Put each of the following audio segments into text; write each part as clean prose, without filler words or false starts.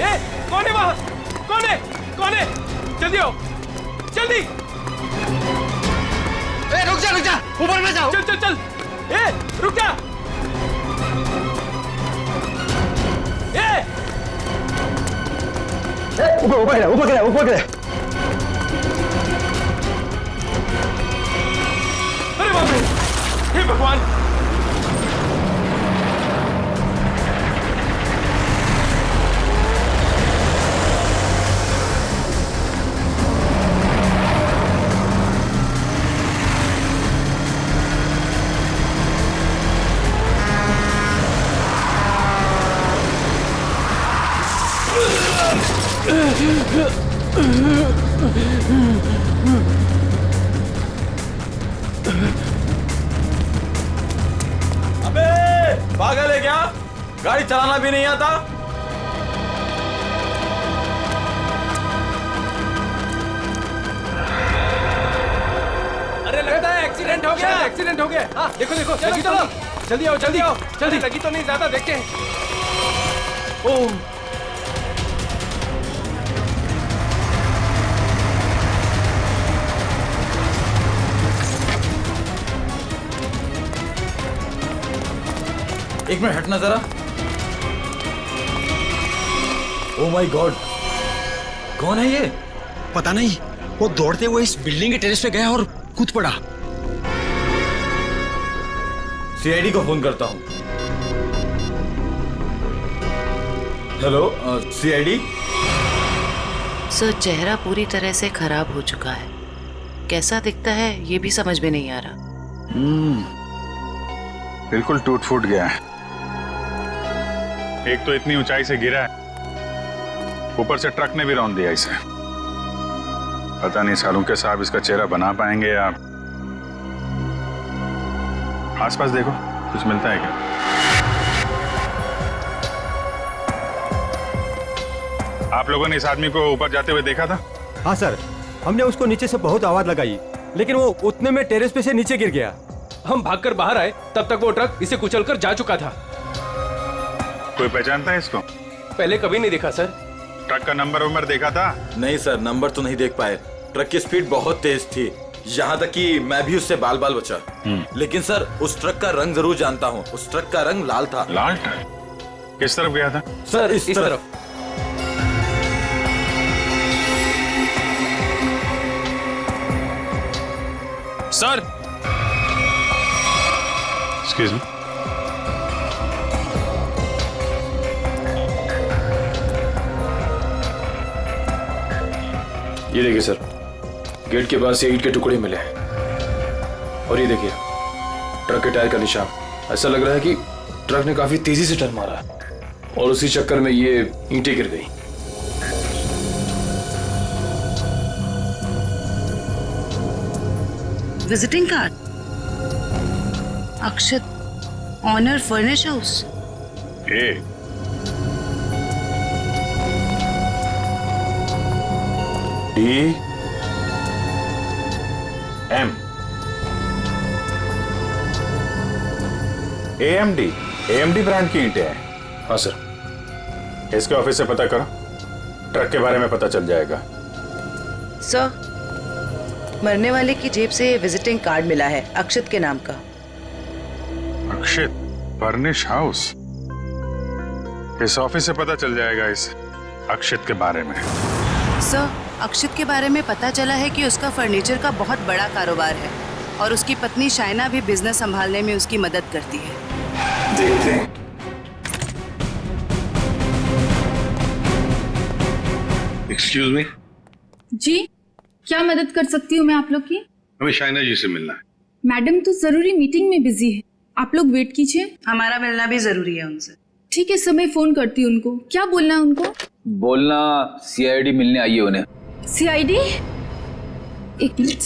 ए, कौन है वहां? कौन है? कौन है? जल्दी आओ, जल्दी। ए, रुक जा, ऊपर में जाओ। चल चल चल। ए, रुक जा। ए, ऊपर गिरा। अरे बाप रे, हे भगवान। अबे पागल है क्या? गाड़ी चलाना भी नहीं आता? अरे लगता है एक्सीडेंट हो गया। एक्सीडेंट हो गया। हाँ, देखो देखो, चलो, चलो। जल्दी आओ, जल्दी आओ, जल्दी। लगी तो नहीं ज्यादा, देखते हैं। ओह, एक मिनट हटना जरा। ओह माय गॉड, कौन है ये? पता नहीं, वो दौड़ते हुए इस बिल्डिंग के टेरेस पे गया और कूद पड़ा। सीआईडी को फोन करता हूँ। Hello, CID. सर, चेहरा पूरी तरह से खराब हो चुका है। कैसा दिखता है ये भी समझ में नहीं आ रहा। बिल्कुल टूट फूट गया है। एक तो इतनी ऊंचाई से गिरा है, ऊपर से ट्रक ने भी रौंद दिया इसे। पता नहीं सालूके साहब इसका चेहरा बना पाएंगे या। आसपास देखो, कुछ मिलता है क्या? आप लोगों ने इस आदमी को ऊपर जाते हुए देखा था? हाँ सर, हमने उसको नीचे से बहुत आवाज लगाई, लेकिन वो उतने में टेरेस पे से नीचे गिर गया। हम भागकर बाहर आए, तब तक वो ट्रक इसे कुचलकर जा चुका था। कोई पहचानता है इसको? पहले कभी नहीं देखा सर। ट्रक का नंबर देखा था? नहीं सर, नंबर तो नहीं देख पाए। ट्रक की स्पीड बहुत तेज थी, यहाँ तक कि मैं भी उससे बाल बाल बचा। लेकिन सर, उस ट्रक का रंग जरूर जानता हूँ। उस ट्रक का रंग लाल था। लाल ट्रक? किस तरफ गया था? सर, इस तरफ। Sir, excuse me. ये देखिए सर, गेट के पास ये ईंट के टुकड़े मिले हैं। और ये देखिए ट्रक के टायर का निशान। ऐसा लग रहा है कि ट्रक ने काफी तेजी से टर्न मारा और उसी चक्कर में ये ईंटें गिर गई। Visiting card, Akshat, owner furnish house. DEM AMD brand की ईंटें हैं। हाँ सर। इसके ऑफिस से पता करो, ट्रक के बारे में पता चल जाएगा। सर, मरने वाले की जेब से विजिटिंग कार्ड मिला है अक्षत के नाम का। अक्षित फर्निश हाउस? इस ऑफिस से पता चल जाएगा इस अक्षित के बारे में। सर, अक्षित के बारे में पता चला है कि उसका फर्नीचर का बहुत बड़ा कारोबार है और उसकी पत्नी शाइना भी बिजनेस संभालने में उसकी मदद करती है। देखते हैं। Excuse me. जी, क्या मदद कर सकती हूँ मैं आप लोग की? हमें शाइना जी से मिलना है। मैडम तो जरूरी मीटिंग में बिजी है, आप लोग वेट कीजिए। हमारा मिलना भी जरूरी है उनसे। ठीक है सर, मैं फोन करती हूँ उनको। क्या बोलना है उनको? बोलना सीआईडी मिलने आई है उन्हें। सीआईडी? एक मिनट।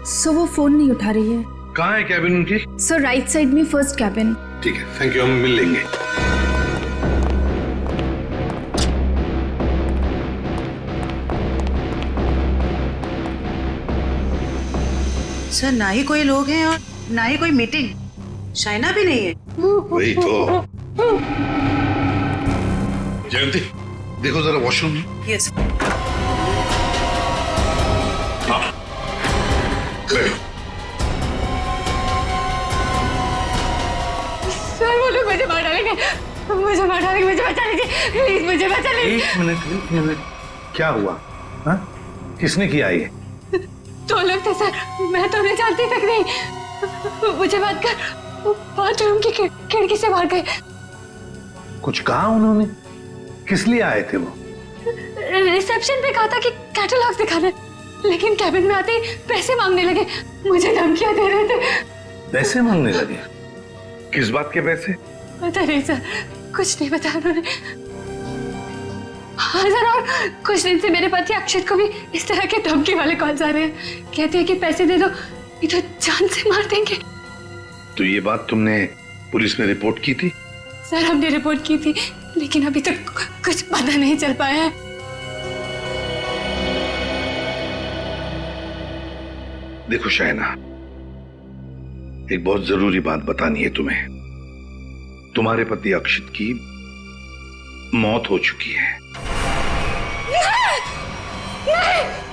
सर वो फोन नहीं उठा रही है। कहाँ है कैबिन उनकी? सर, राइट साइड में फर्स्ट कैबिन। ठीक है, थैंक यू, हम मिल लेंगे। सर, ना ही कोई लोग हैं और ना ही कोई मीटिंग। शाइना भी नहीं है। वही तो। जयंती देखो जरा वॉशरूम में। यस। हाँ बैठो। सर वो लोग मुझे मार डालेंगे, मुझे मार डालेंगे, मुझे बचा लीजिए प्लीज, मुझे बचा लीजिए। एक मिनट क्या हुआ? हाँ किसने किया ये? दो लोग थे सर, मैं तो उन्हें जानती तक नहीं। मुझे बात कर बाथरूम की खिड़की से मार गए। कुछ कहा उन्होंने? किस लिए आए थे वो? रिसेप्शन पे कहा था कि कैटलॉग्स दिखाने, लेकिन कैबिन में आते ही पैसे मांगने लगे, मुझे धमकियां दे रहे थे। पैसे मांगने लगे? किस बात के पैसे? पता नहीं सर, कुछ नहीं बताया उन्होंने। हाँ सर, और कुछ दिन से मेरे पति अक्षत को भी इस तरह के धमकी वाले कॉल्स आ रहे हैं। कहते हैं कि पैसे दे दो नहीं तो जान से मार देंगे। तो ये बात तुमने पुलिस में रिपोर्ट की थी? सर हमने रिपोर्ट की थी, लेकिन अभी तक कुछ पता नहीं चल पाया है। देखो शाइना, एक बहुत जरूरी बात बतानी है तुम्हें। तुम्हारे पति अक्षित की मौत हो चुकी है।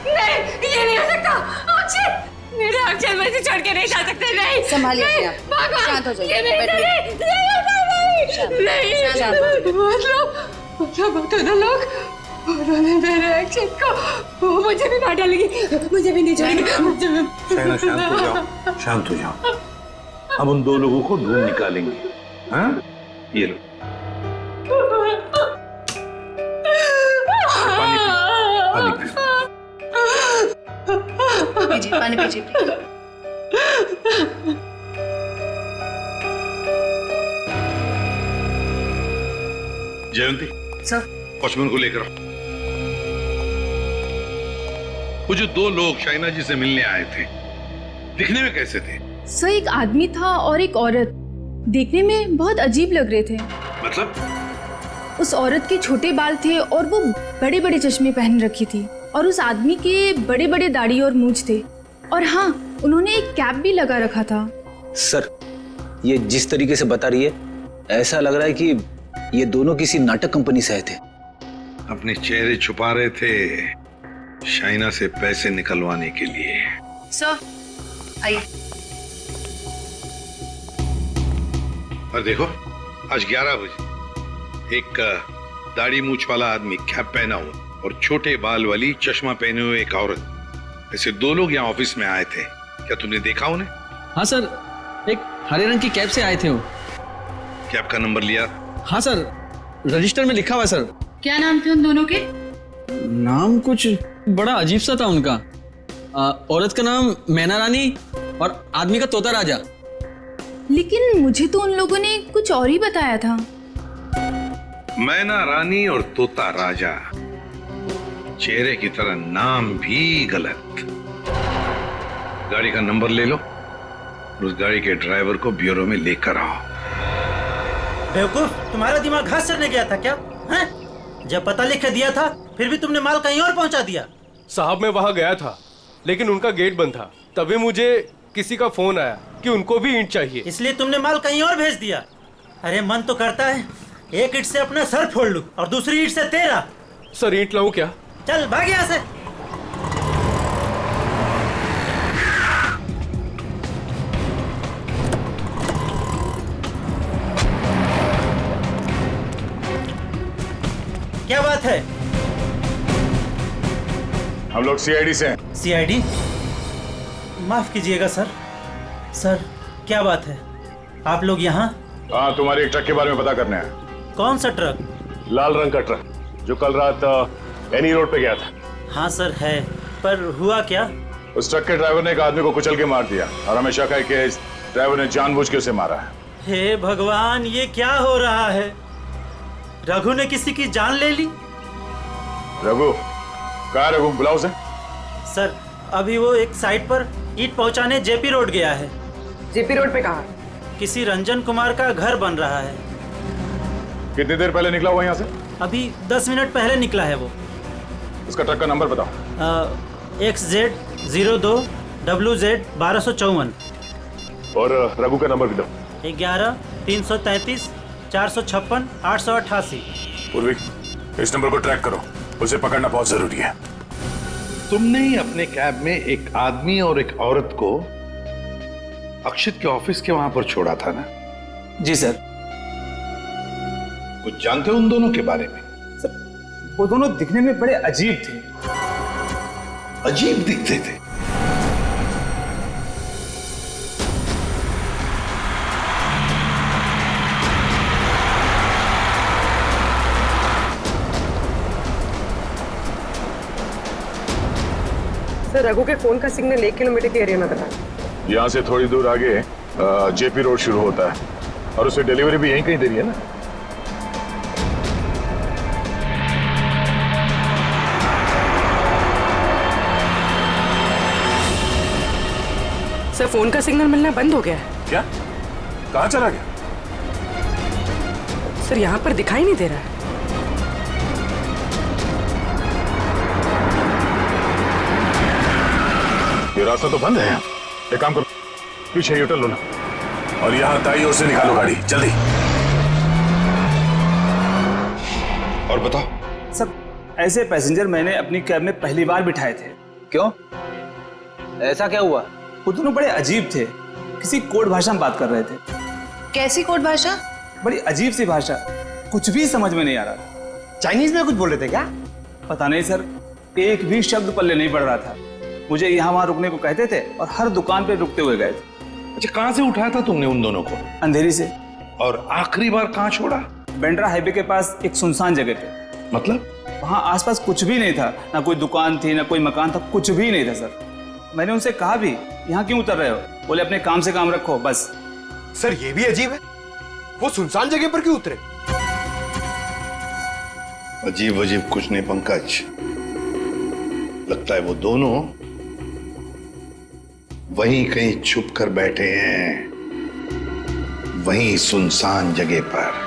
नहीं, ये नहीं हो सकता। अक्षत, मेरे अक्षत मुझे छोड़ के नहीं जा सकते। नहीं, संभालिए नहीं, अपने आप। भगवान, शांत हो जाइए, ये मेरे बैठिए। मतलब दोनों लोग उन्होंने मेरे अक्षत को, वो मुझे भी मार डालेगी, मुझे भी नहीं छोड़ेगी, मुझे भी। शाइना शांत हो जाओ, शांत हो जाओ। हम उन दो लोगों को ढूंढ निकालेंगे। हाँ ये लो पानी पियो। पीजिए, पानी पीजिए प्लीज। Jayanti sir. वॉचमैन को लेकर आओ। वो जो दो लोग शाइना जी से मिलने आए थे, दिखने में कैसे थे? सर एक आदमी था और एक औरत, देखने में बहुत अजीब लग रहे थे। मतलब? उस औरत के छोटे बाल थे और वो बड़े बड़े चश्मे पहन रखी थी, और उस आदमी के बड़े बड़े दाढ़ी और मूंछ थे, और हाँ उन्होंने एक कैप भी लगा रखा था। सर ये जिस तरीके से बता रही है, ऐसा लग रहा है कि ये दोनों किसी नाटक कंपनी से आए थे। अपने चेहरे छुपा रहे थे शाइना से पैसे निकलवाने के लिए। सर आइए। और देखो आज 11 बजे एक दाढ़ी मूछ वाला आदमी कैप पहना हुआ और छोटे बाल वाली चश्मा पहने हुए एक औरत, ऐसे दो लोग यहाँ ऑफिस में आए थे। क्या तुमने देखा उन्हें? हाँ सर, एक हरे रंग की कैब से आए थे वो। कैब का नंबर लिया? हाँ सर, रजिस्टर में लिखा हुआ है सर। क्या नाम थे उन दोनों के? नाम कुछ बड़ा अजीब सा था उनका। औरत का नाम मैना रानी और आदमी का तोता राजा। लेकिन मुझे तो उन लोगों ने कुछ और ही बताया था। मैना रानी और तोता राजा, चेहरे की तरह नाम भी गलत। गाड़ी का नंबर ले लो और उस गाड़ी के ड्राइवर को ब्यूरो में लेकर आओ। बेवकूफ, तुम्हारा दिमाग घास चरने गया था क्या? हैं? जब पता लिख के दिया था फिर भी तुमने माल कहीं और पहुंचा दिया। साहब मैं वहाँ गया था, लेकिन उनका गेट बंद था। तभी मुझे किसी का फोन आया कि उनको भी ईंट चाहिए, इसलिए तुमने माल कहीं और भेज दिया। अरे मन तो करता है एक ईंट से अपना सर फोड़ लूं और दूसरी ईंट से तेरा। सर ईंट लाऊं क्या? चल भाग यहाँ से। क्या बात है? हम लोग सीआईडी से हैं। सीआईडी? माफ कीजिएगा सर। सर क्या बात है, आप लोग यहाँ? हाँ, तुम्हारे एक ट्रक के बारे में पता करना है। कौन सा ट्रक? लाल रंग का ट्रक जो कल रात एनी रोड पे गया था। हाँ सर है, पर हुआ क्या? उस ट्रक के ड्राइवर ने एक आदमी को कुचल के मार दिया और हमें शक है कि इस ड्राइवर ने जानबूझ के उसे मारा है। हे भगवान, ये क्या हो रहा है? रघु ने किसी की जान ले ली? रघु? कहाँ है रघु? बुलाओ उसे। सर अभी वो एक साइट पर ईंट पहुंचाने जेपी रोड गया है। जेपी रोड पे कहाँ? किसी रंजन कुमार का घर बन रहा है। कितनी देर पहले निकला हुआ यहाँ से? अभी 10 मिनट पहले निकला है वो। उसका ट्रक का नंबर बताओ। XZ02 WZ 1254। और रघु का नंबर भी दो। 11 333 456 888। पूर्वी, इस नंबर को ट्रैक करो, उसे पकड़ना बहुत जरूरी है। तुमने ही अपने कैब में एक आदमी और एक औरत को अक्षित के ऑफिस के वहां पर छोड़ा था ना? जी सर। कुछ जानते हो उन दोनों के बारे में? सर, वो दोनों दिखने में बड़े अजीब थे। अजीब दिखते थे? सर, रघु के फोन का सिग्नल 1 किलोमीटर के एरिया में बता। यहाँ से थोड़ी दूर आगे जेपी रोड शुरू होता है और उसे डिलीवरी भी यहीं कहीं दे रही है ना। सर, फोन का सिग्नल मिलना बंद हो गया है। क्या? कहाँ चला गया? सर, यहाँ पर दिखाई नहीं दे रहा है। ये रास्ता तो बंद है। एक काम करो, पीछे यूटर्न लो ना और यहाँ दाईं ओर से निकालो गाड़ी, जल्दी। और बताओ। सर, ऐसे पैसेंजर मैंने अपनी कैब में पहली बार बिठाए थे। क्यों? ऐसा क्या हुआ? वो दोनों बड़े अजीब थे, किसी कोड भाषा में बात कर रहे थे। कैसी कोड भाषा? बड़ी अजीब सी भाषा, कुछ भी समझ में नहीं आ रहा। चाइनीज में कुछ बोल रहे थे क्या? पता नहीं सर, एक भी शब्द पल्ले नहीं पड़ रहा था। मुझे यहाँ वहाँ रुकने को कहते थे और हर दुकान पे रुकते हुए गए थे। अच्छा, कहाँ से उठाया था तुमने उन दोनों को? अंधेरी से। और आखिरी बार कहाँ छोड़ा? बेंड्रा हाईवे के पास एक सुनसान जगह पे। मतलब? वहाँ आसपास कुछ भी नहीं था, ना कोई दुकान थी ना कोई मकान था, कुछ भी नहीं था सर। मैंने उनसे कहा भी, यहाँ क्यों उतर रहे हो? बोले अपने काम से काम रखो बस। सर, ये भी अजीब है, वो सुनसान जगह पर क्यों उतरे? अजीब अजीब कुछ नहीं पंकज, लगता है वो दोनों वहीं कहीं छुप कर बैठे हैं, वहीं सुनसान जगह पर।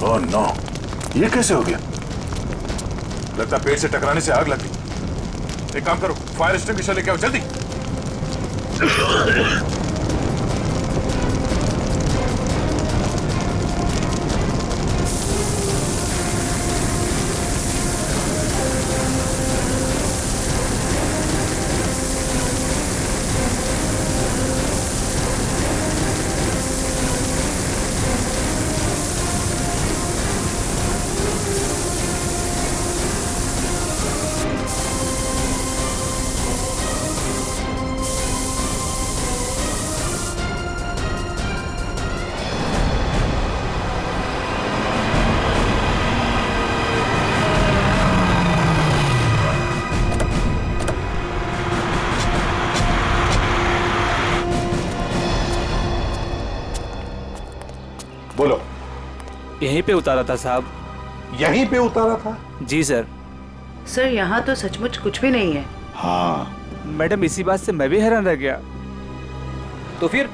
ओह नो, ये कैसे हो गया? लगता पेड़ से टकराने से आग लग गई। एक काम करो, फायर एक्सटिंग्विशर लेके आओ जल्दी। बोलो। यहीं पे उतारा था साहब। यहीं पे उतारा था? जी सर। सर, यहाँ तो सचमुच कुछ भी नहीं है। हाँ मैडम, इसी बात से मैं भी हैरान रह गया। तो फिर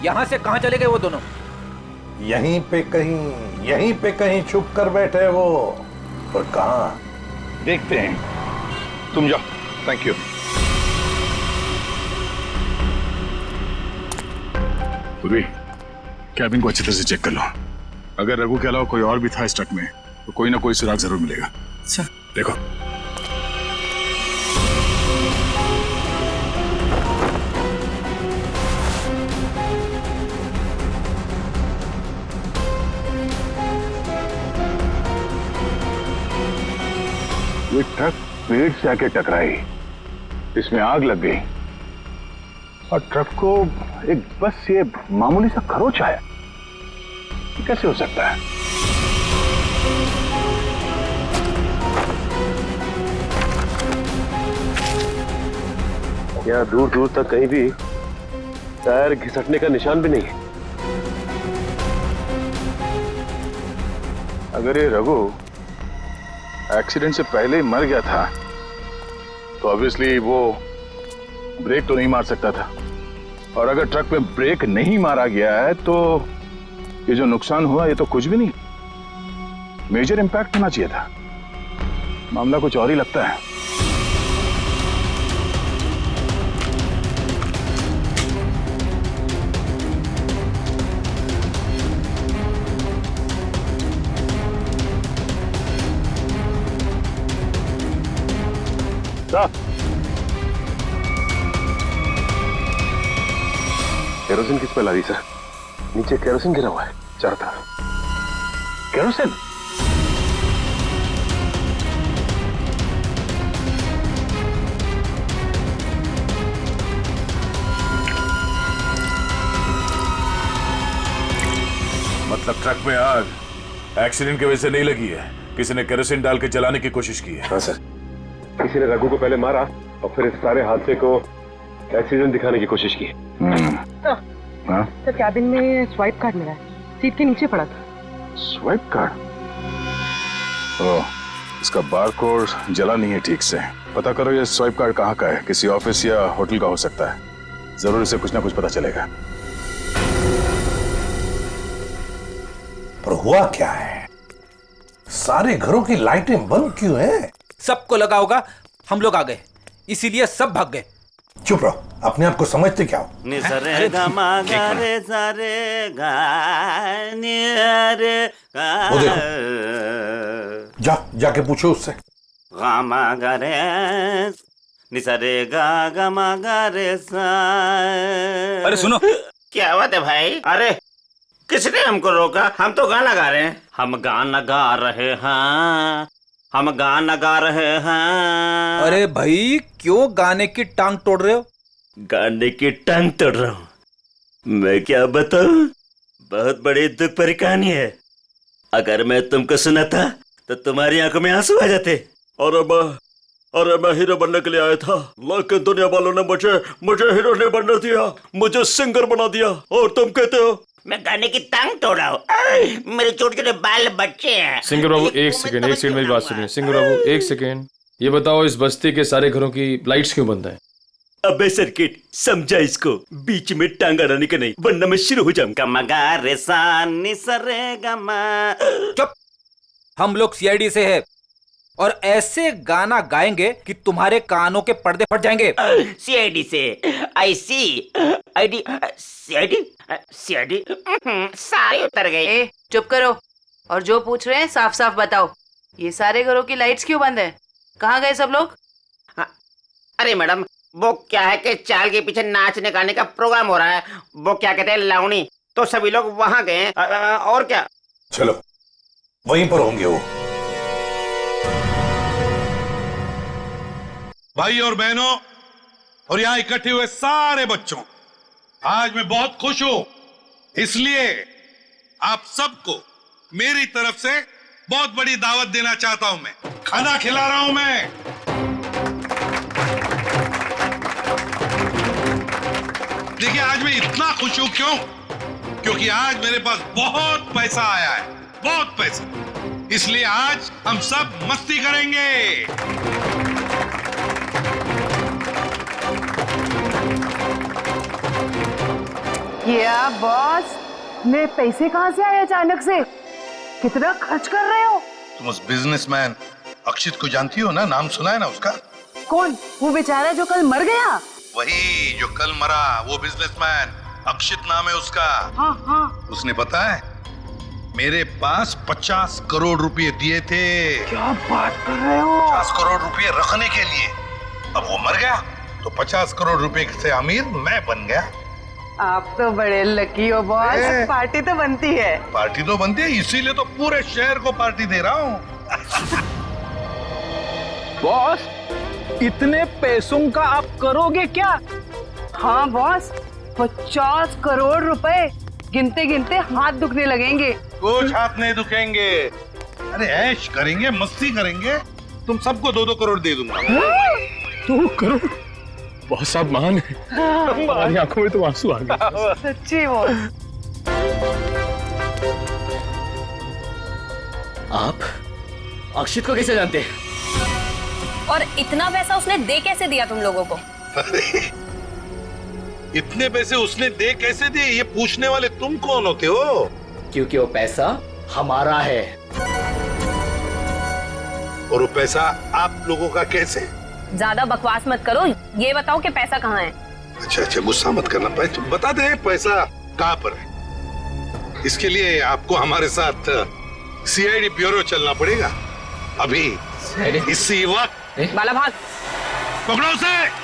यहाँ से कहाँ चले गए वो दोनों? यहीं पे कहीं छुप कर बैठे वो। और कहाँ देखते हैं, तुम जाओ। Thank you. पूर्वी, कैबिन को अच्छी तरह से चेक कर लो। अगर रघु के अलावा कोई और भी था इस ट्रक में तो कोई ना कोई सुराग जरूर मिलेगा। अच्छा देखो। ये ट्रक पेड़ से आके टकराई, इसमें आग लग गई और ट्रक को एक बस ये मामूली सा खरोच आया। ये कैसे हो सकता है? यहाँ दूर दूर तक कहीं भी टायर घिसटने का निशान भी नहीं है। अगर ये रघु एक्सीडेंट से पहले ही मर गया था तो ऑब्वियसली वो ब्रेक तो नहीं मार सकता था। और अगर ट्रक में ब्रेक नहीं मारा गया है तो ये जो नुकसान हुआ ये तो कुछ भी नहीं, मेजर इंपैक्ट होना चाहिए था। मामला कुछ और ही लगता है। केरोसिन किस पे ला दी सर? नीचे केरोसिन गिरा हुआ है चारों तरफ। केरोसिन? मतलब ट्रक में आग एक्सीडेंट की वजह से नहीं लगी है, किसी ने केरोसिन डाल के जलाने की कोशिश की है। हाँ सर, किसी ने रघु को पहले मारा और फिर इस सारे हादसे को एक्सीडेंट दिखाने की कोशिश की। तो कैबिन में स्वाइप कार्ड मिला है, सीट के नीचे पड़ा था। Swipe card? ओह, इसका बारकोड जला नहीं है ठीक से। पता करो ये स्वाइप कार्ड कहाँ का है, किसी ऑफिस या होटल का हो सकता है। जरूर इसे कुछ ना कुछ पता चलेगा। पर हुआ क्या है? सारे घरों की लाइटें बंद क्यों हैं? सबको लगा होगा हम लोग आ गए, इसीलिए सब भाग गए। चुप रहो, अपने आप को समझते क्या हो? वो देखो, जाके पूछो उससे। अरे सुनो, क्या बात है भाई? अरे किसने हमको रोका? हम तो गाना गा रहे हैं। हम गाना गा रहे हैं, हम गाना गा रहे हैं। अरे भाई क्यों गाने की टांग तोड़ रहे हो? गाने की टांग तोड़ रहा हूँ? मैं क्या बताऊं, बहुत बड़ी दुख भरी कहानी है। अगर मैं तुमको सुनाता तो तुम्हारी आंखों में आंसू आ जाते। अरे मैं हीरो बनने के लिए आया था, लेकिन दुनिया वालों ने मुझे हीरो नहीं बनने दिया, मुझे सिंगर बना दिया। और तुम कहते हो मैं गाने की टांग तोड़ रहा हूँ? मेरे छोटे छोटे बाल बच्चे हैं। सिंगर बाबू एक सेकंड मेरी बात सुनिए। सिंगर बाबू एक सेकंड, ये बताओ इस बस्ती के सारे घरों की लाइट्स क्यों बंद है? अबे सर्किट, समझा इसको, बीच में टांग अड़ाने का नहीं, वरना मैं शुरू हो जाऊंगा। मगा रे सा नि सा रे गा मा। चुप, हम लोग सीआईडी से है और ऐसे गाना गाएंगे कि तुम्हारे कानों के पर्दे फट जाएंगे। सीआईडी से? आई सी आईडी सीआईडी सीआईडी सारे उतर गए। चुप करो और जो पूछ रहे हैं साफ साफ बताओ। ये सारे घरों की लाइट्स क्यों बंद है? कहाँ गए सब लोग? अरे मैडम, वो क्या है कि चाल के पीछे नाचने गाने का प्रोग्राम हो रहा है, वो क्या कहते हैं लावणी, तो सभी लोग वहां गए। और क्या? चलो वहीं पर होंगे वो। भाई और बहनों और यहाँ इकट्ठे हुए सारे बच्चों, आज मैं बहुत खुश हूं, इसलिए आप सबको मेरी तरफ से बहुत बड़ी दावत देना चाहता हूं। मैं खाना खिला रहा हूं। मैं देखिए, आज मैं इतना खुश हूं क्यों? क्योंकि आज मेरे पास बहुत पैसा आया है, बहुत पैसा। इसलिए आज हम सब मस्ती करेंगे। क्या बॉस, मेरे पैसे कहाँ से आए अचानक से? कितना खर्च कर रहे हो? तुम उस बिजनेसमैन अक्षित को जानती हो ना? नाम सुना है ना उसका? कौन? वो बेचारा जो कल मर गया? वही जो कल मरा, वो बिजनेसमैन अक्षित नाम है उसका। हाँ। उसने पता है मेरे पास 50 करोड़ रुपए दिए थे। क्या बात कर रहे हो? 50 करोड़ रुपए रखने के लिए। अब वो मर गया तो 50 करोड़ रुपए से अमीर मैं बन गया। आप तो बड़े लकी हो बॉस। पार्टी तो बनती है। पार्टी तो बनती है, इसीलिए तो पूरे शहर को पार्टी दे रहा हूँ। बॉस, इतने पैसों का आप करोगे क्या? हाँ बॉस, 50 करोड़ रुपए गिनते गिनते हाथ दुखने लगेंगे। कुछ हाथ नहीं दुखेंगे। अरे ऐश करेंगे, मस्ती करेंगे। तुम सबको 2-2 करोड़ दे दूंगा। 2 करोड़? बहुत साहब महान है। हमारी आंखों में तो आंसू आ गए। सच्ची बॉस। आप अक्षित को कैसे जानते हैं? और इतना पैसा उसने दे कैसे दिया तुम लोगों को? इतने पैसे उसने दे कैसे दिए, ये पूछने वाले तुम कौन होते हो? क्योंकि वो पैसा हमारा है। और वो पैसा आप लोगों का कैसे? ज्यादा बकवास मत करो, ये बताओ कि पैसा कहाँ है। अच्छा, गुस्सा मत करना भाई, तुम बता दे पैसा कहाँ पर है। इसके लिए आपको हमारे साथ सीआईडी ब्यूरो चलना पड़ेगा अभी, इसी वक्त। बाला भाग, पकड़ो उसे।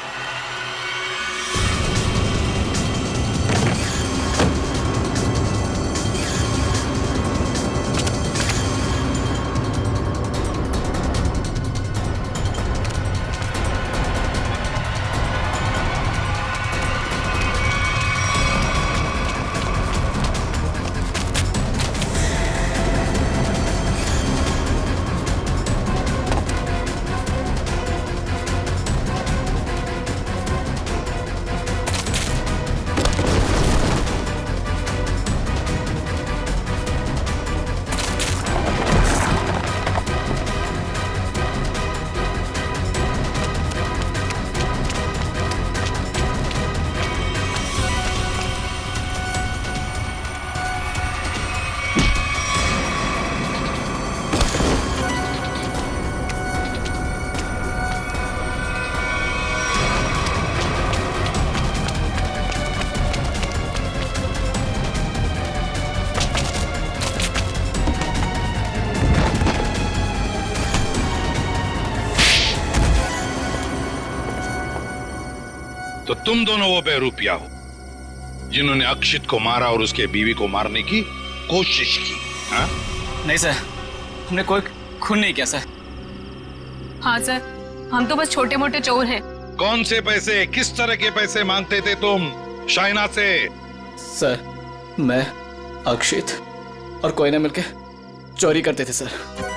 तो तुम दोनों वो बेरूपिया हो जिन्होंने अक्षित को मारा और उसके बीवी को मारने की कोशिश की। हाँ? नहीं सर, हमने कोई खून नहीं किया सर। हाँ सर, हम तो बस छोटे मोटे चोर हैं। कौन से पैसे, किस तरह के पैसे मांगते थे तुम शाइना से? सर, मैं, अक्षित और कोई ना मिलके चोरी करते थे सर।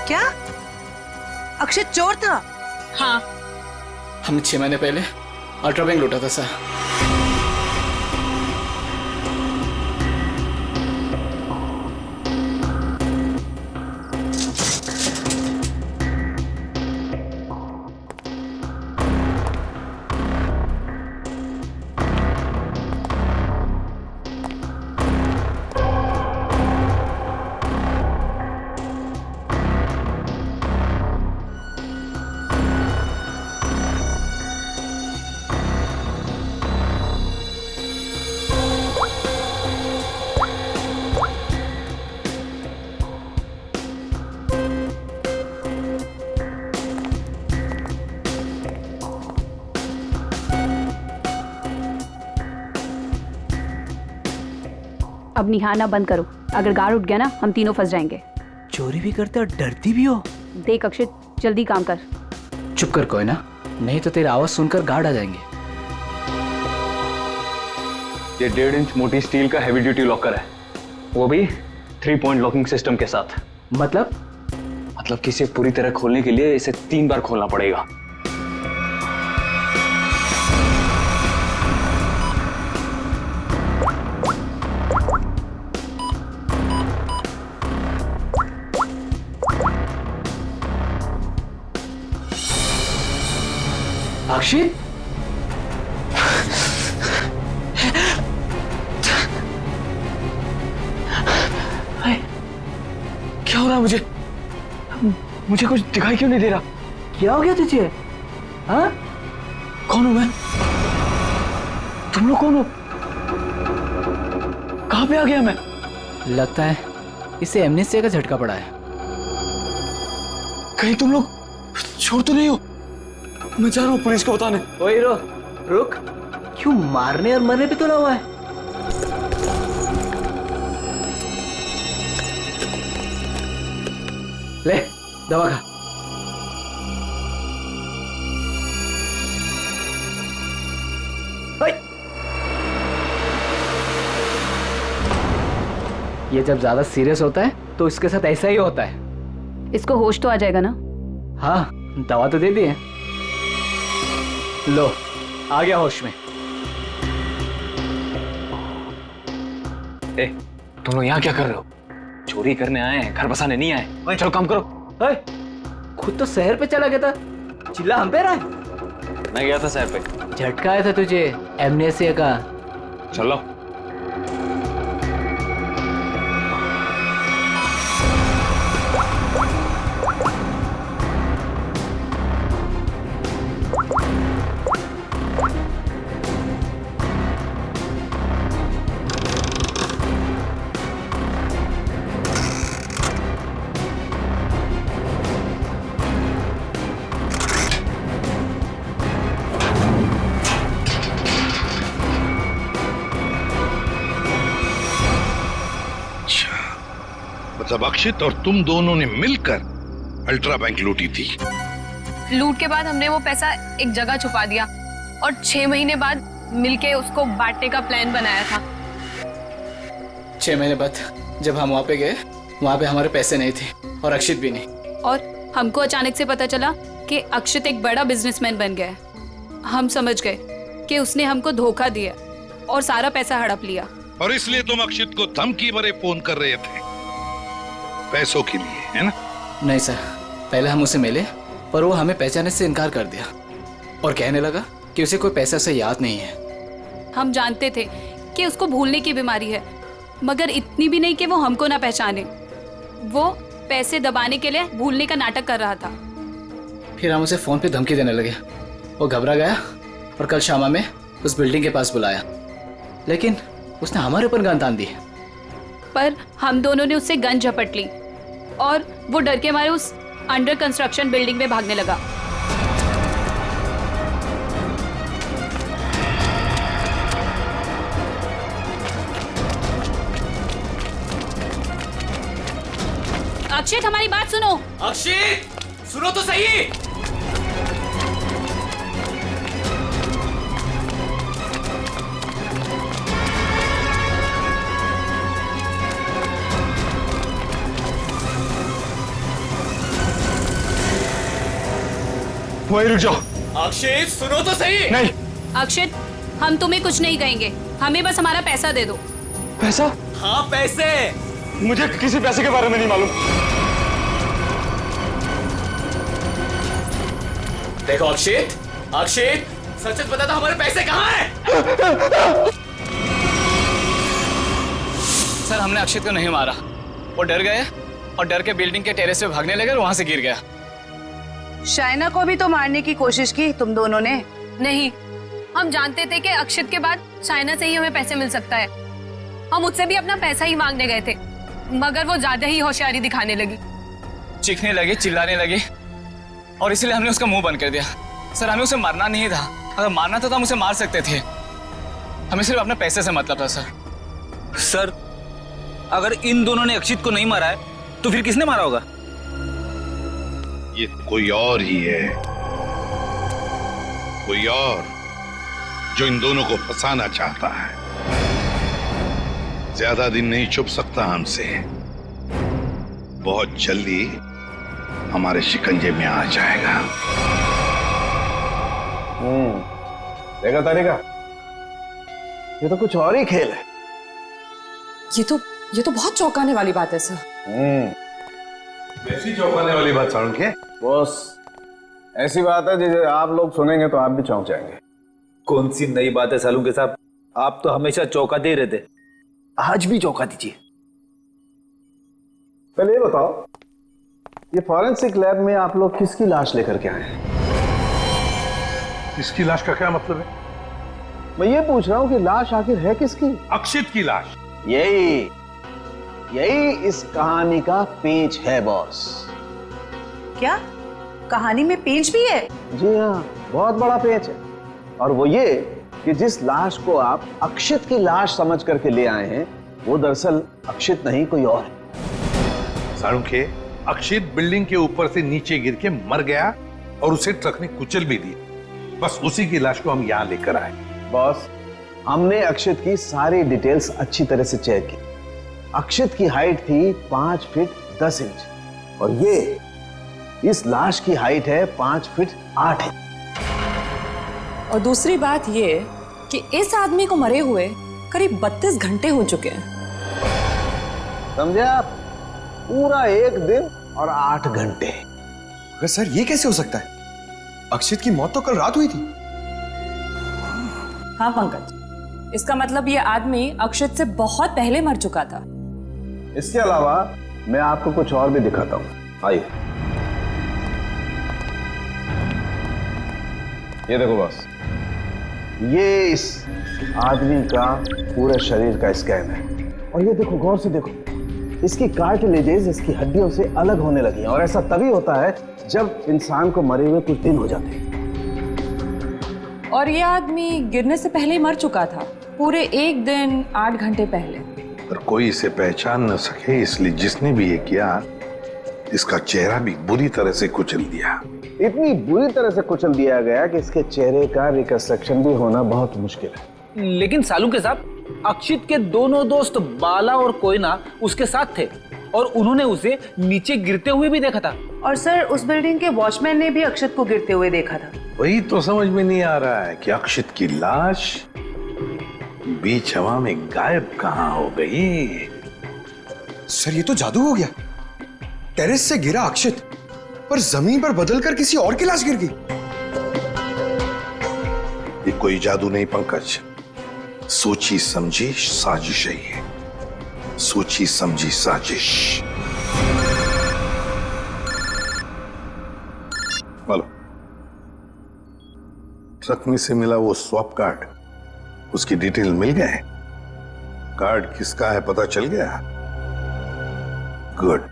क्या अक्षित चोर था? हाँ। हमने 6 महीने पहले अल्ट्रा बैंक लूटा था सर। अब निहारना बंद करो, अगर गार्ड उठ गया ना हम तीनों फंस जाएंगे। चोरी भी करते और डरती भी हो। देख अक्षित, जल्दी काम कर। चुप कर कोई ना, नहीं तो तेरी आवाज सुनकर गार्ड आ जाएंगे। ये 1.5 इंच मोटी स्टील का हैवी ड्यूटी लॉकर है, वो भी 3 पॉइंट लॉकिंग सिस्टम के साथ। मतलब कि इसे पूरी तरह खोलने के लिए इसे 3 बार खोलना पड़ेगा। अक्षित, क्या हो रहा है मुझे कुछ दिखाई क्यों नहीं दे रहा? क्या हो गया तुझे? हाँ? कौन हूं मैं? तुम लोग कौन हो? कहां पे आ गया मैं? लगता है इसे एमनेस्टिया का झटका पड़ा है। कहीं तुम लोग छोड़ तो नहीं हो? मैं जा रहा हूँ पुलिस को बताने। ओए रुक, क्यों मारने और मरने पे तुला हुआ है? ले दवा खा। ये जब ज्यादा सीरियस होता है तो इसके साथ ऐसा ही होता है। इसको होश तो आ जाएगा ना? हाँ, दवा तो दे दी है। लो, आ गया होश में। तुम लोग यहाँ क्या कर रहे हो? चोरी करने आए हैं, घर बसाने नहीं आए। चलो काम करो। खुद तो शहर पे चला गया था, चिल्ला हम पे रहा है। मैं गया था शहर पे। झटका आया था तुझे एमनेस्टिया का, चलो। मतलब अक्षित और तुम दोनों ने मिलकर अल्ट्रा बैंक लूटी थी। लूट के बाद हमने वो पैसा एक जगह छुपा दिया और 6 महीने बाद मिलके उसको बांटने का प्लान बनाया था। 6 महीने बाद जब हम वहाँ पे गए, वहाँ पे हमारे पैसे नहीं थे और अक्षित भी नहीं। और हमको अचानक से पता चला कि अक्षित एक बड़ा बिजनेसमैन बन गया है। हम समझ गए कि उसने हमको धोखा दिया और सारा पैसा हड़प लिया। और इसलिए तुम अक्षित को धमकी भरे फोन कर रहे थे पैसों के लिए, है ना? नहीं सर, पहले हम उसे मिले पर वो हमें पहचानने से इनकार कर दिया और कहने लगा कि उसे कोई पैसा से याद नहीं है। हम जानते थे कि उसको भूलने की बीमारी है, मगर इतनी भी नहीं कि वो हमको ना पहचाने। वो पैसे दबाने के लिए भूलने का नाटक कर रहा था। फिर हम उसे फोन पे धमकी देने लगे। वो घबरा गया और कल शामा में उस बिल्डिंग के पास बुलाया, लेकिन उसने हमारे ऊपर गन तान दी। पर हम दोनों ने उससे गन झपट ली और वो डर के मारे उस अंडर कंस्ट्रक्शन बिल्डिंग में भागने लगा। अक्षित, हमारी बात सुनो। अक्षित, सुनो तो सही। वहीं रुक जाओ। अक्षित, सुनो तो सही। नहीं। अक्षित, हम तुम्हें कुछ नहीं कहेंगे, हमें बस हमारा पैसा दे दो। पैसा? हाँ, पैसे। मुझे किसी पैसे के बारे में नहीं मालूम। देखो अक्षित, अक्षित, सच सच बता दो, हमारे पैसे कहाँ हैं? सर, हमने अक्षित को नहीं मारा। वो डर गए और डर के बिल्डिंग के टेरेस पे भागने लगे और वहां से गिर गया। शाइना को भी तो मारने की कोशिश की तुम दोनों ने। नहीं, हम जानते थे कि अक्षित के बाद शाइना से ही हमें पैसे मिल सकता है। हम उससे भी अपना पैसा ही मांगने गए थे, मगर वो ज्यादा ही होशियारी दिखाने लगी। चीखने लगी, चिल्लाने लगी और इसलिए हमने उसका मुंह बंद कर दिया। सर, हमें उसे मारना नहीं था। अगर मारना था तो हम उसे मार सकते थे। हमें सिर्फ अपने पैसे से मतलब था। सर, अगर इन दोनों ने अक्षित को नहीं मारा है तो फिर किसने मारा होगा? ये कोई और ही है, कोई और जो इन दोनों को फंसाना चाहता है। ज्यादा दिन नहीं छुप सकता हमसे, बहुत जल्दी हमारे शिकंजे में आ जाएगा। देखा तारिका, ये तो कुछ और ही खेल है। ये तो बहुत चौंकाने वाली बात है सर। वैसी चौंकाने वाली बात सारुण के? बॉस, ऐसी बात है जिसे आप लोग सुनेंगे तो आप भी चौंक जाएंगे। कौन सी नई बात है सालू के साहब? आप तो हमेशा चौंकाते ही रहते, आज भी चौंका दीजिए। पहले ये बताओ, ये फॉरेंसिक लैब में आप लोग किसकी लाश लेकर के आए हैं? इसकी लाश का क्या मतलब है? मैं ये पूछ रहा हूं कि लाश आखिर है किसकी? अक्षित की लाश। यही इस कहानी का पेंच है बॉस। क्या कहानी में पेंच भी है? जी हाँ, बहुत बड़ा पेंच है। और वो ये कि जिस लाश को आप अक्षित की लाश समझ करके ले आए हैं, वो दरअसल अक्षित नहीं, कोई और है। सारुण के, अक्षित बिल्डिंग के ऊपर से नीचे गिर के मर गया और उसे ट्रक ने कुचल भी दिया। बस उसी की लाश को हम यहाँ लेकर आए। बॉस, हमने अक्षित की सारी डिटेल्स अच्छी तरह से चेक की। अक्षित की हाइट थी 5 फीट 10 इंच और ये इस लाश की हाइट है 5 फीट 8 इंच। और दूसरी बात ये कि इस आदमी को मरे हुए करीब 32 घंटे हो चुके हैं। समझे आप? पूरा 1 दिन और 8 घंटे। अगर सर ये कैसे हो सकता है? अक्षित की मौत तो कल रात हुई थी। हाँ पंकज, इसका मतलब ये आदमी अक्षित से बहुत पहले मर चुका था। इसके अलावा मैं आपको कुछ और भी दिखाता हूं, आइए। ये देखो बॉस, ये इस आदमी का पूरे शरीर का स्कैन है। और ये देखो, गौर से देखो, इसकी कार्टिलेजेस इसकी हड्डियों से अलग होने लगी हैं। और ऐसा तभी होता है जब इंसान को मरे हुए कुछ दिन हो जाते हैं। और ये आदमी गिरने से पहले ही मर चुका था, पूरे 1 दिन 8 घंटे पहले। पर कोई इसे पहचान न सके, इसलिए जिसने भी ये किया इसका चेहरा भी बुरी तरह से कुचल दिया। इतनी बुरी तरह से कुचल दिया गया कि इसके चेहरे का रिकंस्ट्रक्शन भी होना बहुत मुश्किल है। लेकिन सालू के साथ अक्षित के दोनों दोस्त बाला और कोयना उसके साथ थे और उन्होंने उसे नीचे गिरते हुए भी देखा था। और सर, उस बिल्डिंग के वॉचमैन ने भी अक्षित को गिरते हुए देखा था। वही तो समझ में नहीं आ रहा है कि अक्षित की लाश बीच हवा में गायब कहां हो गई। सर, ये तो जादू हो गया। टेरेस से गिरा अक्षित, पर जमीन पर बदलकर किसी और की लाश गिर गई। ये कोई जादू नहीं पंकज, सोची समझी साजिश है ये, सोची समझी साजिश। बोलो, ट्रक में से मिला वो स्वैप कार्ड, उसकी डिटेल मिल गए? कार्ड किसका है पता चल गया? गुड।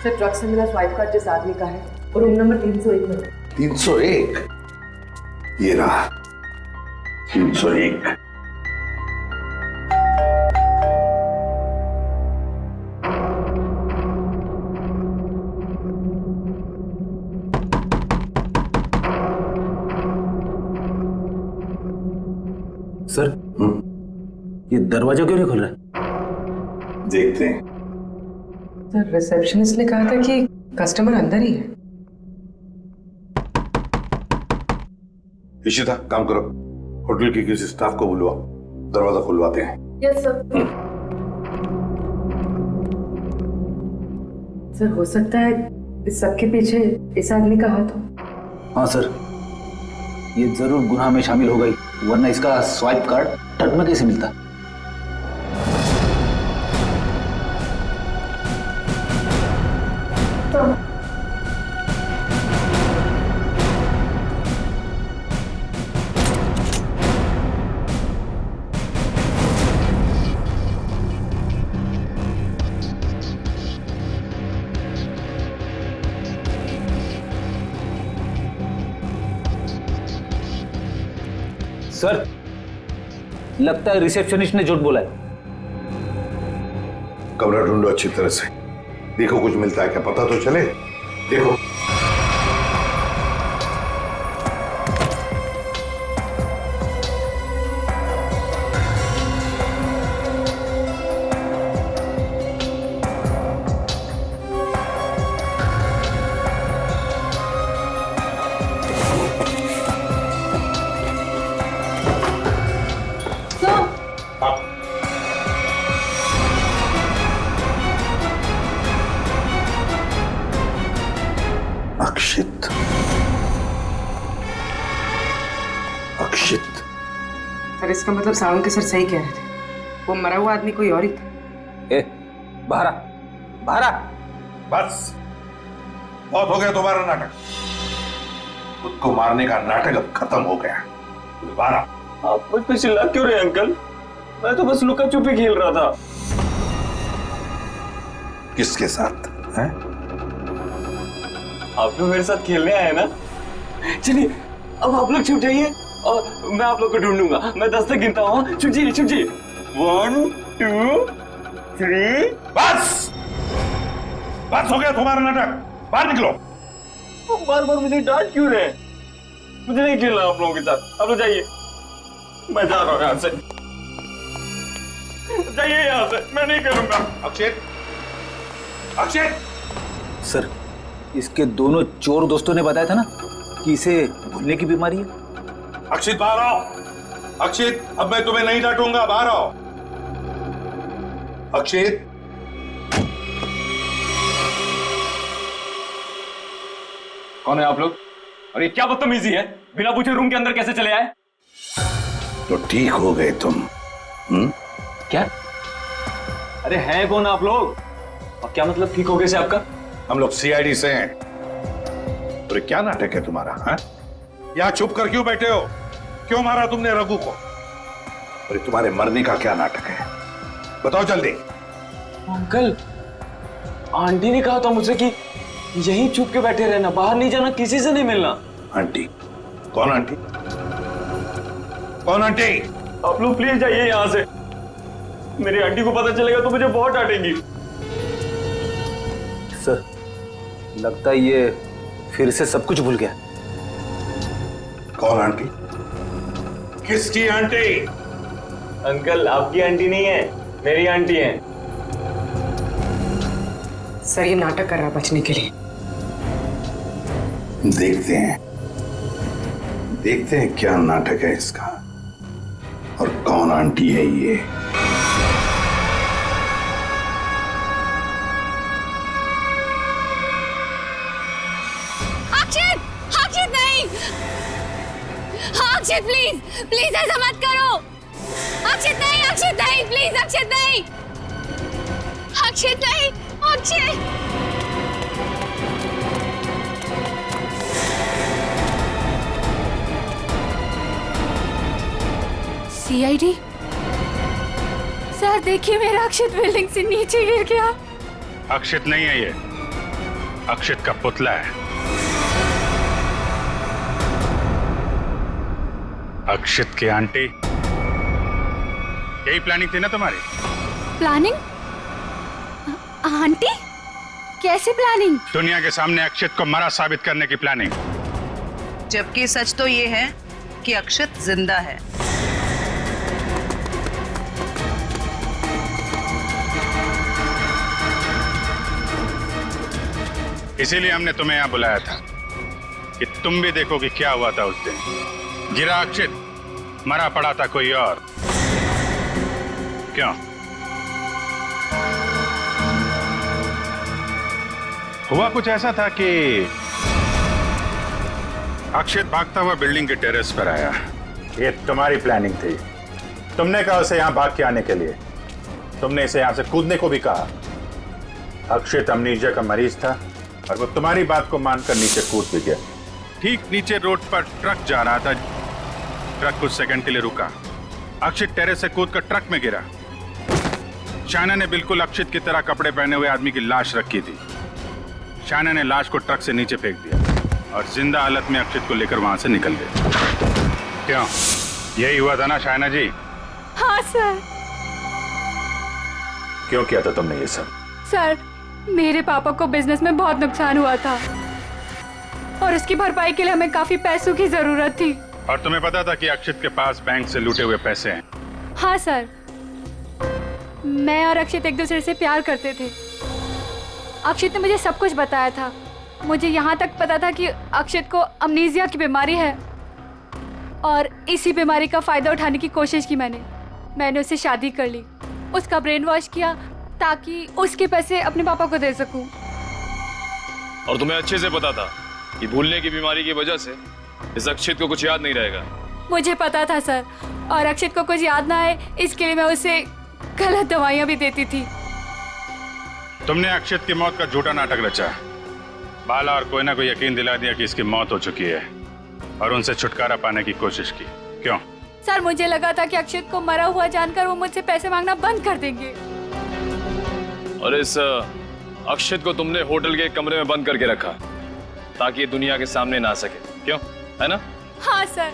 सर, ट्रक से मिला स्वाइप कार्ड जिस आदमी का है और रूम नंबर 301 में। 301? ये रहा 301। सर, ये दरवाजा क्यों नहीं खुल रहा है? देखते हैं। सर, रिसेप्शनिस्ट ने कहा था कि कस्टमर अंदर ही है। इशिता, काम करो, होटल के किसी स्टाफ को बुलवाओ, दरवाजा खुलवाते हैं। Yes sir. सर, हो सकता है इस सबके पीछे इस आदमी का हाथ हो। हाँ सर, ये जरूर गुनाह में शामिल हो गई, वरना इसका स्वाइप कार्ड ट्रक में कैसे मिलता? सर, लगता है रिसेप्शनिस्ट ने झूठ बोला है। कमरा ढूंढो अच्छी तरह से, देखो कुछ मिलता है क्या, पता तो चले। देखो। अक्षित, अक्षित। सर, इसका मतलब सावंत के सर सही कह रहे थे, वो मरा हुआ आदमी कोई और ही था। ए, बाहर आ, बाहर आ। बस, बहुत हो गया तुम्हारा नाटक। खुद को मारने का नाटक अब खत्म हो गया। दोबारा। आप मुझ पे चिल्ला क्यों रहे अंकल? मैं तो बस लुका छुपी खेल रहा था। किसके साथ हैं? आप लोग मेरे साथ खेलने आए ना? चलिए, अब आप लोग छुप जाइए और मैं आप लोग को ढूंढूंगा। मैं 10 तक गिनता हूँ। छुप जाइए, छुप जाइए। 1 2 3। बस, बस हो गया तुम्हारा नाटक, बाहर निकलो। बार बार मुझे डांट क्यों रहे? मुझे नहीं खेलना आप लोगों के साथ। आप लोग जाइए, मैं जा रहा हूँ यहाँ से। जाइए यहाँ से, मैं नहीं करूंगा। अक्षित, अक्षित। सर, इसके दोनों चोर दोस्तों ने बताया था ना कि इसे भूलने की बीमारी है। अक्षित, बाहर आओ। अक्षित, अब मैं तुम्हें नहीं डांटूंगा, बाहर आओ। अक्षित, कौन है आप लोग? और ये क्या बदतमीजी है? बिना पूछे रूम के अंदर कैसे चले आए? तो ठीक हो गए तुम। क्या? अरे हैं कौन आप लोग? और क्या मतलब ठीक हो गए से आपका? हम लोग सीआईडी से हैं। तो ये क्या नाटक है तुम्हारा? हाँ? यहाँ चुप कर क्यों बैठे हो? क्यों मारा तुमने रघु को? और ये तुम्हारे मरने का क्या नाटक है? बताओ जल्दी। अंकल, आंटी ने कहा था मुझसे कि यहीं चुप के बैठे रहना, बाहर नहीं जाना, किसी से नहीं मिलना। आंटी? कौन आंटी? कौन आंटी? आप लोग प्लीज जाइए यहाँ से। मेरी आंटी को पता चलेगा तो मुझे बहुत डांटेंगी। सर, लगता है ये फिर से सब कुछ भूल गया। कौन आंटी? किसकी आंटी? अंकल, आपकी आंटी नहीं है, मेरी आंटी है। सर ये नाटक कर रहा है बचने के लिए। देखते हैं क्या नाटक है इसका और कौन आंटी है ये। अक्षित नहीं। अक्षित प्लीज प्लीज ऐसा मत करो। अक्षित नहीं प्लीज, अक्षित नहीं। सीआईडी सर, देखिए मेरा अक्षित बिल्डिंग से नीचे गिर गया। अक्षित नहीं है ये, अक्षित का पुतला है। अक्षित की आंटी, यही प्लानिंग थी ना तुम्हारी? प्लानिंग? आंटी? कैसे प्लानिंग? दुनिया के सामने अक्षित को मरा साबित करने की प्लानिंग। जबकि सच तो ये है कि अक्षित जिंदा है। इसीलिए हमने तुम्हें यहां बुलाया था कि तुम भी देखो कि क्या हुआ था उस दिन। गिरा अक्षित, मरा पड़ा था कोई और। क्यों? हुआ कुछ ऐसा था कि अक्षित भागता हुआ बिल्डिंग के टेरेस पर आया। ये तुम्हारी प्लानिंग थी। तुमने कहा उसे यहां भाग के आने के लिए। तुमने इसे यहां से कूदने को भी कहा। अक्षित अमनीजिया का मरीज था और वो तुम्हारी बात को मानकर नीचे कूद भी गया। ठीक नीचे रोड पर ट्रक जा रहा था। ट्रक कुछ सेकंड के लिए रुका। अक्षित टेरेस से कूदकर ट्रक में गिरा। शायना ने बिल्कुल अक्षित की तरह कपड़े पहने हुए आदमी की लाश रखी थी। शायना ने लाश को ट्रक से नीचे फेंक दिया और जिंदा हालत में अक्षित को लेकर वहां से निकल गए। क्यों? यही हुआ था ना शायना जी? हाँ सर। क्यों किया था तुमने ये सब? सर, मेरे पापा को बिजनेस में बहुत नुकसान हुआ था और उसकी भरपाई के लिए हमें काफी पैसों की जरूरत थी। और तुम्हें पता था कि अक्षित के पास बैंक से लूटे हुए पैसे हैं? हाँ सर, मैं और अक्षित एक दूसरे से प्यार करते थे। अक्षित ने मुझे सब कुछ बताया था। मुझे यहाँ तक पता था कि अक्षित को अमनीजिया की बीमारी है और इसी बीमारी का फायदा उठाने की कोशिश की मैंने उससे शादी कर ली, उसका ब्रेन वॉश किया ताकि उसके पैसे अपने पापा को दे सकूं। और तुम्हें अच्छे से पता था कि भूलने की बीमारी की वजह से इस अक्षित को कुछ याद नहीं रहेगा। मुझे पता था सर, और अक्षित को कुछ याद ना आए इसके लिए मैं उसे गलत दवाइयां भी देती थी। तुमने अक्षित की मौत का झूठा नाटक रचा। बाला और कोई ना कोई यकीन दिला दिया कि इसकी मौत हो चुकी है और उनसे छुटकारा पाने की कोशिश की। क्यों? सर, मुझे लगा था कि अक्षित को मरा हुआ जानकर वो मुझसे पैसे मांगना बंद कर देंगे। और इस अक्षित को तुमने होटल के कमरे में बंद करके रखा ताकि ये दुनिया के सामने ना आ सके। क्यों? है ना? हाँ सर,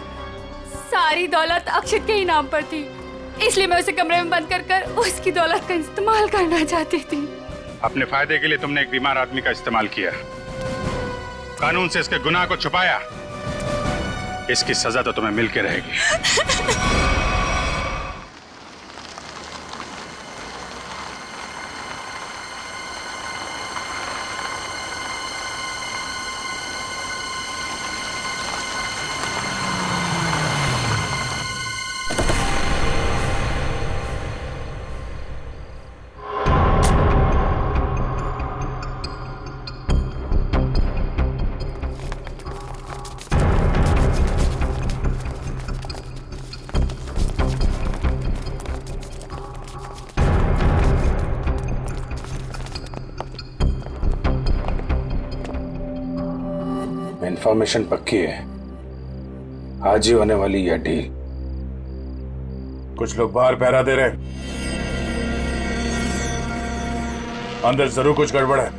सारी दौलत अक्षित के ही नाम पर थी, इसलिए मैं उसे कमरे में बंद कर उसकी दौलत का इस्तेमाल करना चाहती थी। अपने फायदे के लिए तुमने एक बीमार आदमी का इस्तेमाल किया, कानून से इसके गुनाह को छुपाया। इसकी सजा तो तुम्हें मिल के रहेगी। इन्फॉर्मेशन पक्की है, आज ही होने वाली यह डील। कुछ लोग बाहर पहरा दे रहे, अंदर जरूर कुछ गड़बड़ है।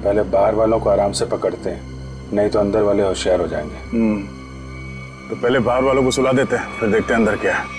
पहले बाहर वालों को आराम से पकड़ते हैं, नहीं तो अंदर वाले होशियार हो जाएंगे। तो पहले बाहर वालों को सुला देते हैं, फिर देखते हैं अंदर क्या है।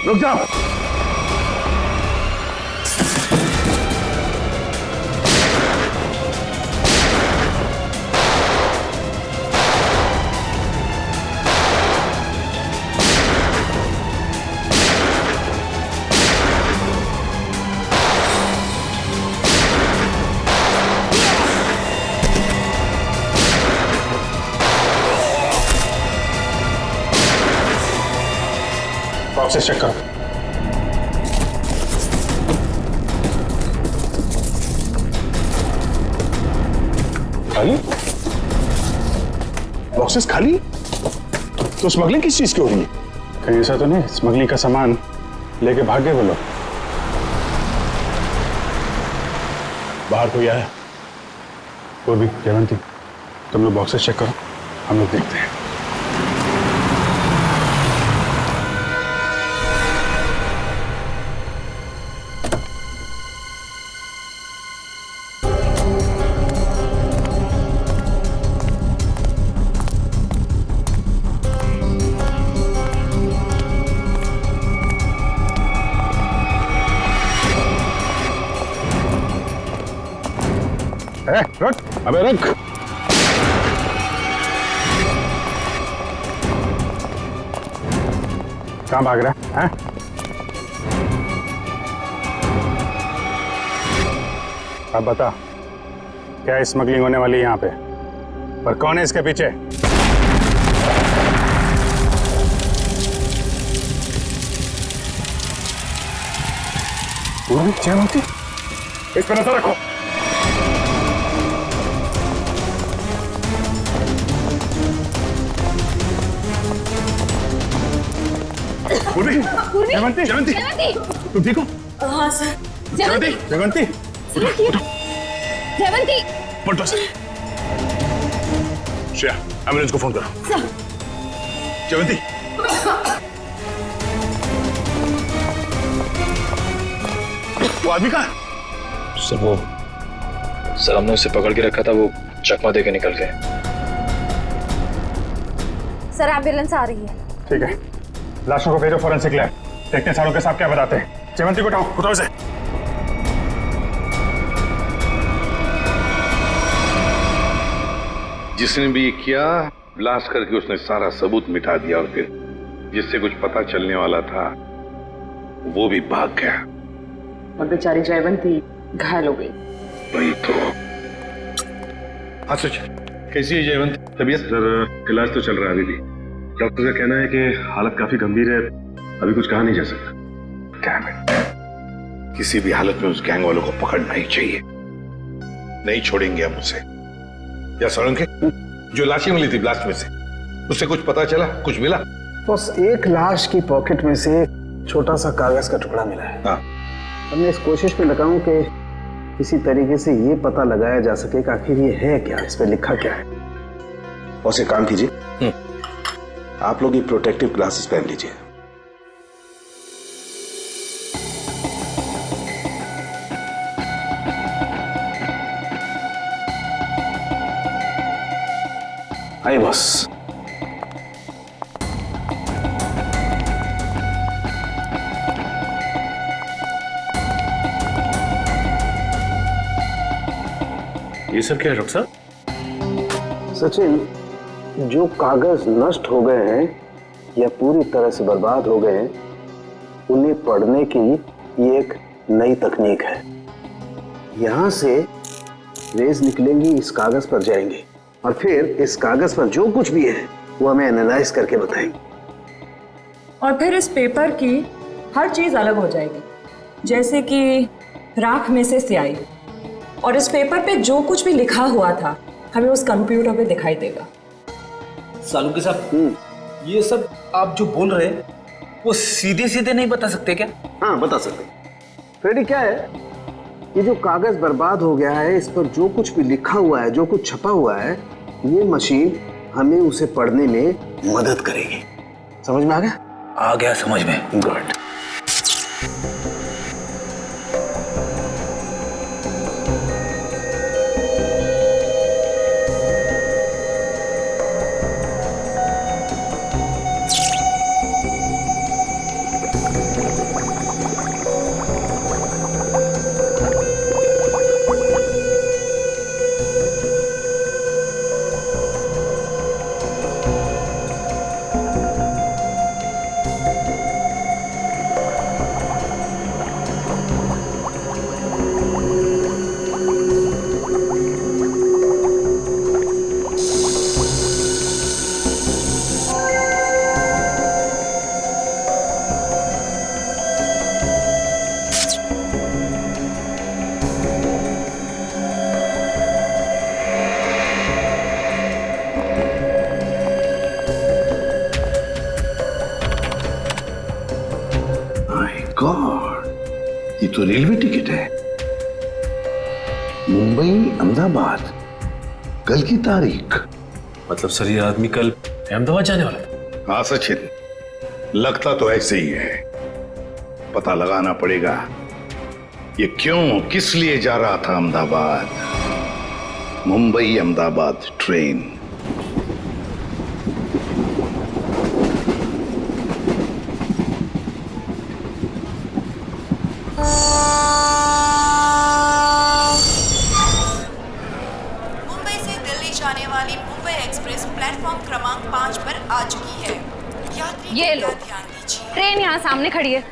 रुक जाओ। बॉक्सेस चेक करो। खाली बॉक्सेस खाली, तो स्मगलिंग किस चीज की हो रही है? कहीं ऐसा तो नहीं स्मगलिंग का सामान लेके भाग गए वो लोग? बाहर कोई आया? कोई भी? जयवंती तुम लोग बॉक्सेस चेक करो, हम लोग देखते हैं। रुक, अबे रुक। कहाँ भाग रहा है? अब बता, क्या स्मगलिंग होने वाली है यहाँ पे? पर कौन है इसके पीछे? जयवंती, इस पर नजर रखो। जयवंती, जयवंती, तुम ठीक हो? हाँ सर। जयवंती, जयवंती, जयवंती, पलटो सर। श्रेया, एम्बुलेंस को फोन करो। जयवंती, वो आदमी कहाँ? सर हमने उसे पकड़ के रखा था, वो चकमा देके निकल गए। सर एम्बुलेंस आ रही है। ठीक है, लाशों को भेजो फॉरेंसिक लैब, देखते हैं सारों के साथ क्या बताते हैं। जयवंती को उठाओ से। जिसने भी ये किया, ब्लास्ट करके उसने सारा सबूत मिटा दिया और फिर जिससे कुछ पता चलने वाला था वो भी भाग गया। और बेचारी जयवंती घायल हो गई। वही तो। हाँ सच, कैसी है जयवंत तबीयत? सर इलाज तो चल रहा है अभी भी। डॉक्टर का कहना है कि हालत काफी गंभीर है, अभी कुछ कहा नहीं जा सकता। Damn it. किसी भी हालत में उस गैंग वालों को पकड़ना ही चाहिए। नहीं छोड़ेंगे हम उसे। या सोलंकी, जो लाशें मिली थी ब्लास्ट में से, उससे कुछ पता चला, कुछ मिला? बस एक लाश की पॉकेट में से छोटा सा कागज का टुकड़ा मिला है। हाँ। हमने इस कोशिश में लगा हूं कि किसी तरीके से ये पता लगाया जा सके कि आखिर ये है क्या, इस पे लिखा क्या है। और एक काम कीजिए, आप लोग ये प्रोटेक्टिव ग्लासेस पहन लीजिए। आइए बॉस। ये सब क्या है डॉक्टर साहब? सचिन, जो कागज नष्ट हो गए हैं या पूरी तरह से बर्बाद हो गए हैं, उन्हें पढ़ने की ये एक नई तकनीक है। यहां से रेज निकलेंगी, इस कागज पर जाएंगे और फिर इस कागज पर जो कुछ भी है वो हमें एनालाइज करके बताएंगे। और फिर इस पेपर की हर चीज अलग हो जाएगी, जैसे कि राख में से स्याही। और इस पेपर पे जो कुछ भी लिखा हुआ था हमें उस कंप्यूटर पे दिखाई देगा। सालुंके साहब, ये सब आप जो बोल रहे हैं वो सीधे सीधे नहीं बता सकते क्या? हाँ बता सकते। फ्रेडी, क्या है, ये जो कागज बर्बाद हो गया है, इस पर जो कुछ भी लिखा हुआ है, जो कुछ छपा हुआ है, ये मशीन हमें उसे पढ़ने में मदद करेगी। समझ में आ गया? आ गया समझ में। गुड। गॉड, ये तो रेलवे टिकट है। मुंबई अहमदाबाद, कल की तारीख। मतलब सर ये आदमी कल अहमदाबाद जाने वाला था? हाँ सचिन, लगता तो ऐसे ही है। पता लगाना पड़ेगा ये क्यों, किस लिए जा रहा था अहमदाबाद। मुंबई अहमदाबाद ट्रेन। जाने वाली मुंबई एक्सप्रेस प्लेटफॉर्म क्रमांक 5 पर आ चुकी है। यात्री ये लो, ट्रेन यहाँ सामने खड़ी है।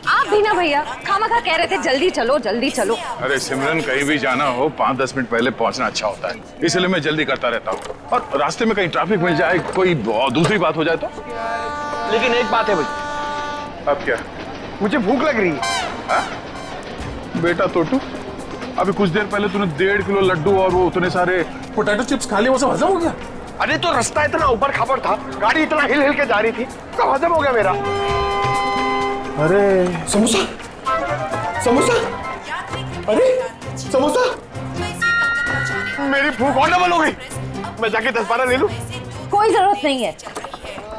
आप भी ना भैया, खामखा कह रहे थे जल्दी चलो जल्दी चलो। अरे सिमरन, कहीं भी जाना हो 5-10 मिनट पहले पहुंचना अच्छा होता है, इसलिए मैं जल्दी करता रहता हूँ। और रास्ते में कहीं ट्रैफिक मिल जाए, कोई दूसरी बात हो जाए तो। लेकिन एक बात है भाई। अब क्या? मुझे भूख लग रही है। बेटा तोटू, अभी कुछ देर पहले तूने 1.5 किलो लड्डू और वो उतने सारे पोटैटो चिप्स खा लिए, वो सब हजम हो गया? अरे तो रास्ता इतना ऊपर खापर था, गाड़ी इतना हिल हिल के जा रही थी, सब हजम हो गया मेरा। अरे समोसा, समोसा, अरे समोसा, मेरी भूख और डबल हो गई। मैं जाके 10-12 ले लूं? कोई जरूरत नहीं है।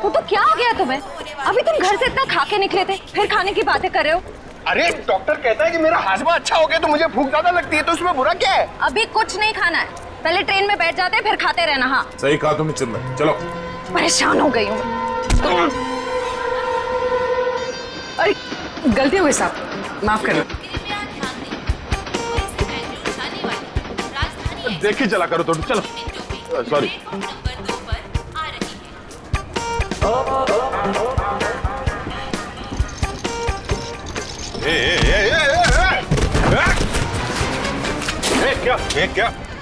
वो तो क्या हो गया तुम्हें? अभी तुम घर से इतना खा के निकले थे, फिर खाने की बातें कर रहे हो। अरे डॉक्टर कहता है कि मेरा हाजमा अच्छा हो गया तो मुझे भूख ज्यादा लगती है, तो उसमें बुरा क्या है? अभी कुछ नहीं खाना है, पहले ट्रेन में बैठ जाते फिर खाते रहना। हाँ सही कहा तुमने चिन्मय, चलो। परेशान हो गई हूँ। अरे गलती हो गई साहब, माफ करो। देख के चला करो तो चलो। सॉरी।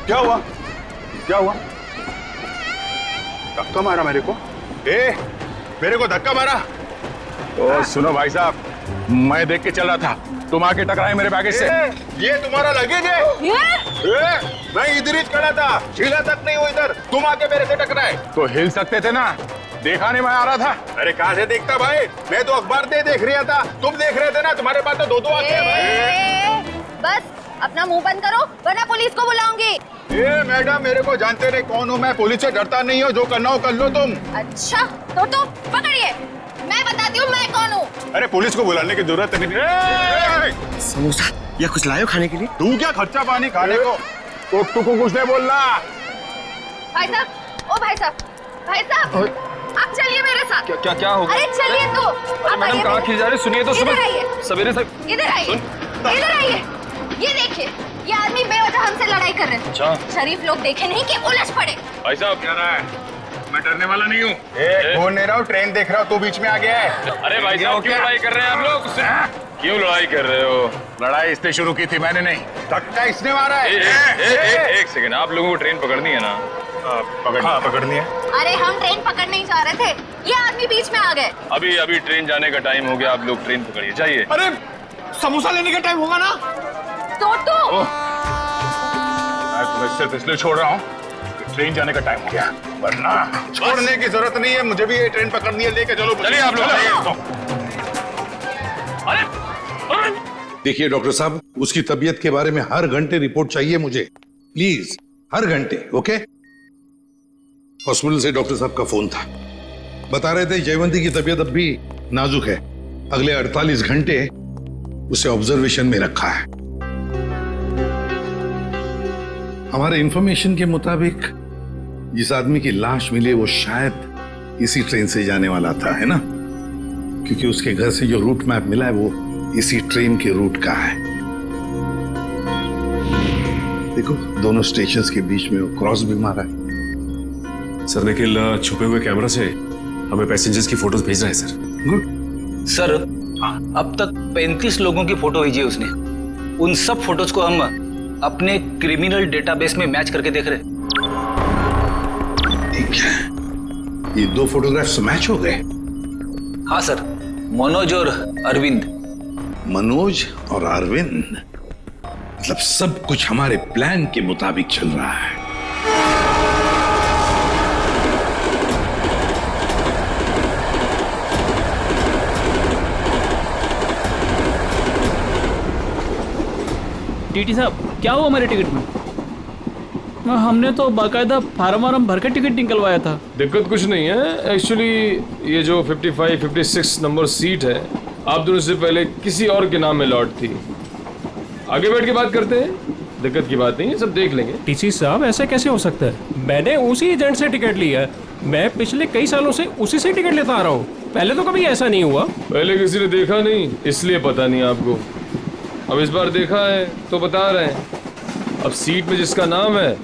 क्या हुआ? क्या हुआ? धक्का मारा मेरे को? मेरे को धक्का मारा? ओ सुनो भाई साहब, मैं देख के चल रहा था, तुम आके टकराए मेरे बैगेज से। ये तुम्हारा लगेज है? मैं इधर ही खड़ा था, हिला तक नहीं हुआ इधर, तुम आके मेरे से टकराए। तो हिल सकते थे ना, देखा नहीं मैं आ रहा था। अरे कहाँ से देखता भाई, मैं तो अखबार देख रहा था, तुम देख रहे थे ना, तुम्हारे पास तो दो आंखें हैं भाई। बस अपना मुंह बंद करो वरना पुलिस को बुलाऊंगी। मैडम मेरे को जानते नहीं कौन हूँ मैं, पुलिस से डरता नहीं हो, जो करना हो कर लो तुम। अच्छा तो पकड़िए, मैं बताती हूँ मैं कौन हूँ। अरे पुलिस को बुलाने की जरूरत नहीं। समोसा या कुछ लायो खाने के लिए? तू क्या खर्चा पानी खाने को? तो को कुछ नहीं बोलना। भाई साहब आप चलिए मेरे साथ। क्या हो गया? अरे चलिए तो। अरे मैडम कहाँ खींच जा रहे? सुनिए तो सवेरे से। इधर आइए, ये देखिए, ये आदमी बेवजह हमसे लड़ाई कर रहे हैं। अच्छा। शरीफ लोग देखे नहीं कि उलझ पड़े। भाई साहब क्या रहा है? मैं डरने वाला नहीं हूँ। फोन ले रहा हूँ, ट्रेन देख रहा हूँ, तू बीच में आ गया है। अरे भाई साहब क्यों लड़ाई कर रहे हैं आप लोग? क्यों लड़ाई कर रहे हो? लड़ाई इसने शुरू की थी, मैंने नहीं। धक्का इसने मारा है। एक सेकंड, आप लोगों को ट्रेन पकड़नी है ना? पकड़नी है। अरे हम ट्रेन पकड़ने ही जा रहे थे, ये आदमी बीच में आ गए। अभी ट्रेन जाने का टाइम हो गया, आप लोग ट्रेन पकड़िए, जाइए। अरे समोसा लेने का टाइम होगा ना? तो मैं तुम्हें सिर्फ इसलिए छोड़ रहा हूँ, ट्रेन जाने का टाइम हो गया, वरना छोड़ने की जरूरत नहीं है, मुझे भी ये ट्रेन पकड़नी है, लेके चलो। चलिए आप लोग। देखिए डॉक्टर साहब, उसकी तबीयत के बारे में हर घंटे रिपोर्ट चाहिए मुझे, प्लीज, हर घंटे। ओके? हॉस्पिटल से डॉक्टर साहब का फोन था, बता रहे थे जयवंती की तबीयत अब भी नाजुक है, अगले 48 घंटे उसे ऑब्जर्वेशन में रखा है। हमारे इंफॉर्मेशन के मुताबिक जिस आदमी की लाश मिली वो शायद इसी ट्रेन से जाने वाला था, है ना? क्योंकि उसके घर से जो रूट मैप मिला है वो इसी ट्रेन के रूट का है। देखो दोनों स्टेशंस के बीच में वो क्रॉस भी मारा है। सर निखिल छुपे हुए कैमरा से हमें पैसेंजर्स की फोटोज भेज रहा है सर। गुड सर, अब तक 35 लोगों की फोटो भेजी है उसने। उन सब फोटोज को हम अपने क्रिमिनल डेटाबेस में मैच करके देख रहे हैं। ठीक है, ये 2 फोटोग्राफ्स मैच हो गए? हाँ सर, मनोज और अरविंद। मनोज और अरविंद, मतलब सब कुछ हमारे प्लान के मुताबिक चल रहा है। टीटी साहब, क्या हुआ हमारे टिकट में? हमने तो बाकायदा फार्म भर के टिकट निकलवाया था। दिक्कत कुछ नहीं है एक्चुअली, ये जो 55, 56 नंबर सीट है आप दोनों से पहले किसी और के नाम में लॉट थी। आगे बैठ के बात करते हैं, दिक्कत की बात नहीं है, सब देख लेंगे। टीसी साहब ऐसा कैसे हो सकता है? मैंने उसी एजेंट से टिकट लिया है, मैं पिछले कई सालों से उसी से टिकट लेता आ रहा हूँ, पहले तो कभी ऐसा नहीं हुआ। पहले किसी ने देखा नहीं इसलिए पता नहीं आपको, अब इस बार देखा है तो बता रहे हैं। अब सीट में जिसका नाम है,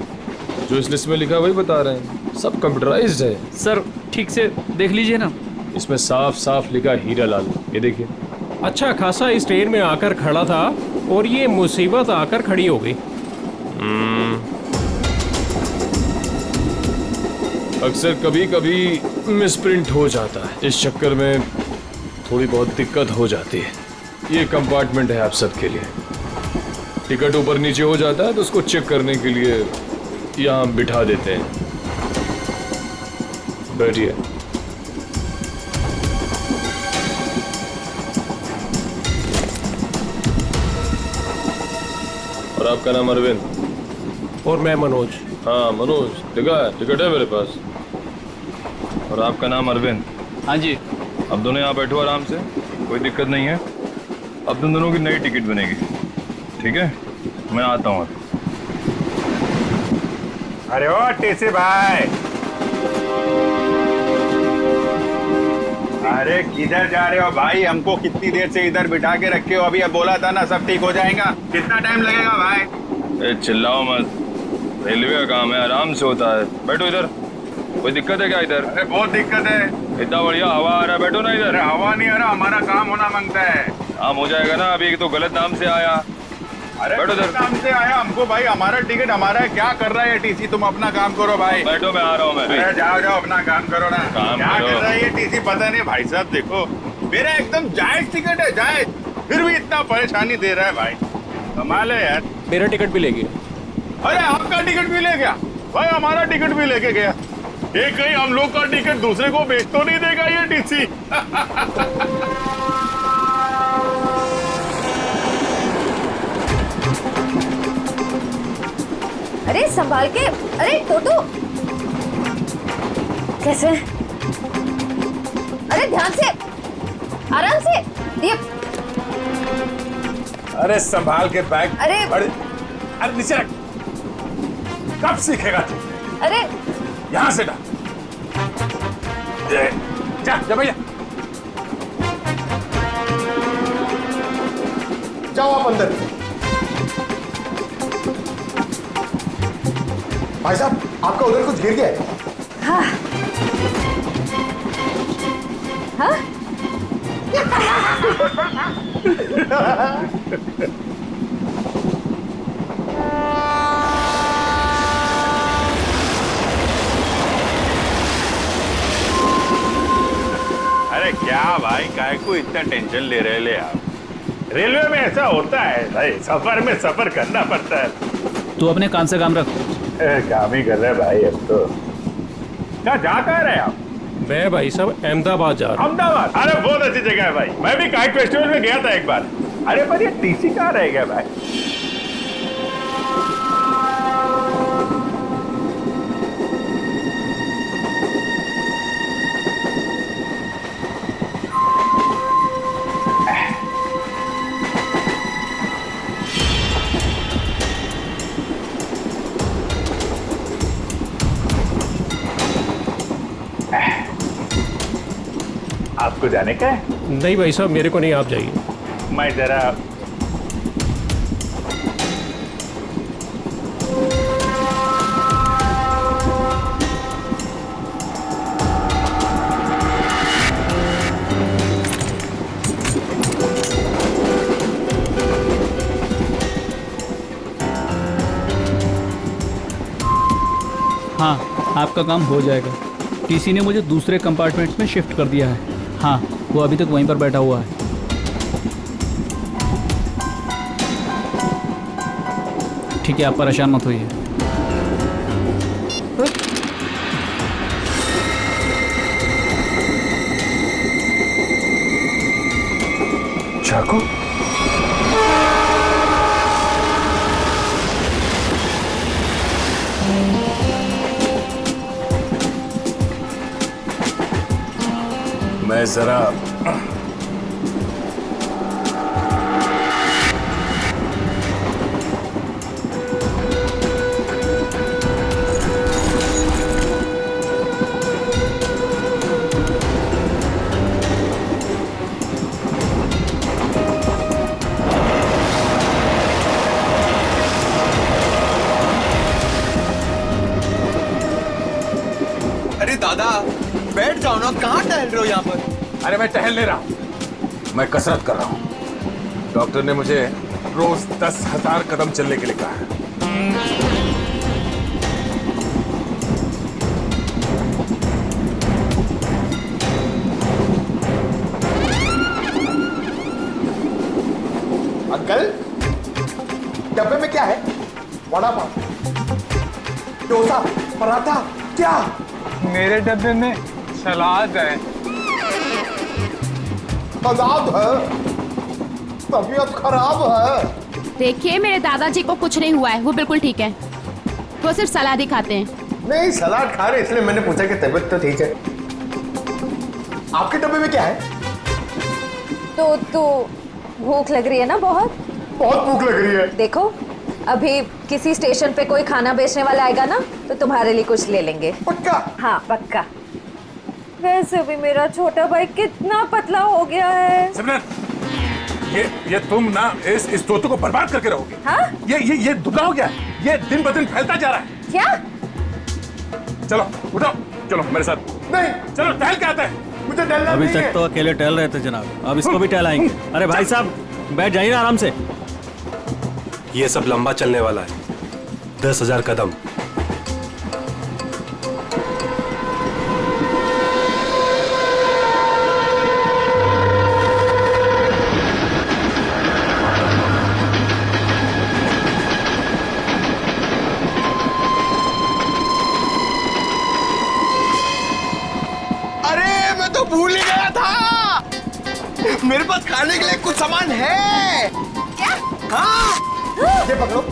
जो इस लिस्ट में लिखा वही बता रहे हैं, सब कंप्यूटराइज्ड है। सर ठीक से देख लीजिए ना, इसमें साफ साफ लिखा हीरा लाल, ये देखिए। अच्छा खासा इस ट्रेन में आकर खड़ा था और ये मुसीबत आकर खड़ी हो गई। अक्सर कभी कभी मिसप्रिंट हो जाता है, इस चक्कर में थोड़ी बहुत दिक्कत हो जाती है। ये कंपार्टमेंट है आप सबके लिए, टिकट ऊपर नीचे हो जाता है तो उसको चेक करने के लिए यहाँ बिठा देते हैं। बैठिए। और आपका नाम अरविंद? और मैं मनोज। हाँ मनोज, दिखा है, टिकट है मेरे पास। और आपका नाम अरविंद? हाँ जी। अब दोनों यहाँ बैठो आराम से, कोई दिक्कत नहीं है। अब तुम दोनों की नई टिकट बनेगी, ठीक है? मैं आता हूँ। अरे ओ टीसी भाई, अरे किधर जा रहे हो भाई? हमको कितनी देर से इधर बिठा के रखे हो? अभी अब बोला था ना सब ठीक हो जाएगा, कितना टाइम लगेगा भाई? चिल्लाओ मत, रेलवे का काम है, आराम से होता है। बैठो इधर। कोई दिक्कत है क्या इधर? अरे बहुत दिक्कत है। इतना बढ़िया हवा आ रहा है, बैठो ना इधर। अरे हवा नहीं आ रहा, हमारा काम होना मांगता है। काम हो जाएगा ना, अभी तो गलत नाम से आया। अरे बैठो गलत नाम से आया हमको भाई, हमारा टिकट हमारा है। क्या कर रहा है टीसी? तुम अपना काम करो भाई। बैठो, मैं आ रहा हूँ। मैं अरे जाओ जाओ अपना काम करो ना। काम क्या करो। कर रहा है ये टीसी पता नहीं। भाई साहब देखो, मेरा एकदम जायज टिकट है, जायज, फिर भी इतना परेशानी दे रहा है भाई। कमाल है यार। मेरा टिकट भी ले गया। अरे आपका टिकट भी ले गया भाई, हमारा टिकट भी लेके गया। ये कहीं हम लोग का टिकट दूसरे को बेच तो नहीं देगा ये टीसी? अरे संभाल के। अरे टोटो, कैसे? अरे ध्यान से, आराम से। ये अरे संभाल के बैग। अरे अरे नीचे रख। कब सीखेगा तू? अरे यहां से डाल। जा जा भैया। जाओ आप अंदर। भाई साहब, आपका उधर कुछ गिर गया है। हाँ हाँ। अरे क्या भाई, काहे को इतना टेंशन ले रहे ले आप? रेलवे में ऐसा होता है भाई, सफर में सफर करना पड़ता है। तू अपने काम से काम रख। काम ही कर रहे भाई अब तो। क्या जा कह रहे हैं आप? मैं भाई साहब अहमदाबाद जा रहा हूँ। अहमदाबाद? अरे बहुत अच्छी जगह है भाई, मैं भी काइट फेस्टिवल में गया था एक बार। अरे पर ये टीसी कहाँ रह गया भाई? आपको जाने का है? नहीं भाई साहब, मेरे को नहीं, आप जाइए। मैं जरा हाँ, आपका काम हो जाएगा। टीसी ने मुझे दूसरे कंपार्टमेंट में शिफ्ट कर दिया है। हाँ, वो अभी तक वहीं पर बैठा हुआ है। ठीक है, आप परेशान मत होइए। चाकू? मैं जरा अरे दादा, बैठ जाओ ना, कहाँ टहल रहे हो यहाँ पर? अरे मैं टहल नहीं रहा हूं, मैं कसरत कर रहा हूं। डॉक्टर ने मुझे रोज 10,000 कदम चलने के लिए कहा है। अंकल, डब्बे में क्या है? वड़ा पाव, डोसा, पराठा, क्या? मेरे डब्बे में सलाद है। सलाद है? तबीयत खराब है। देखिए, मेरे दादाजी को कुछ नहीं हुआ है, वो बिल्कुल ठीक है। वो सिर्फ सलाद ही खाते हैं। नहीं, सलाद खा रहे इसलिए मैंने पूछा कि तबीयत तो ठीक है। आपके डब्बे में क्या है? तो भूख लग रही है ना? बहुत भूख लग रही है। देखो, अभी किसी स्टेशन पे कोई खाना बेचने वाला आएगा ना, तो तुम्हारे लिए कुछ ले लेंगे। पक्का? हाँ पक्का। वैसे भी मेरा छोटा भाई कितना पतला हो गया है। सिमरन, ये तुम ना इस तोते को बर्बाद करके रहोगे। हाँ? ये दुबला हो गया, ये दिन ब दिन फैलता जा रहा है। क्या? चलो उठो, चलो मेरे साथ। नहीं, चलो टहल के आते हैं, मुझे टहलना अभी नहीं तक है। तो अकेले टहल रहे थे जनाब, अब इसको भी टहलाएंगे। अरे भाई साहब बैठ जाइए ना आराम से। ये सब लंबा चलने वाला है, 10,000 कदम। अरे मैं तो भूल ही गया था, मेरे पास खाने के लिए कुछ सामान है। क्या? हाँ, ये पकड़ो।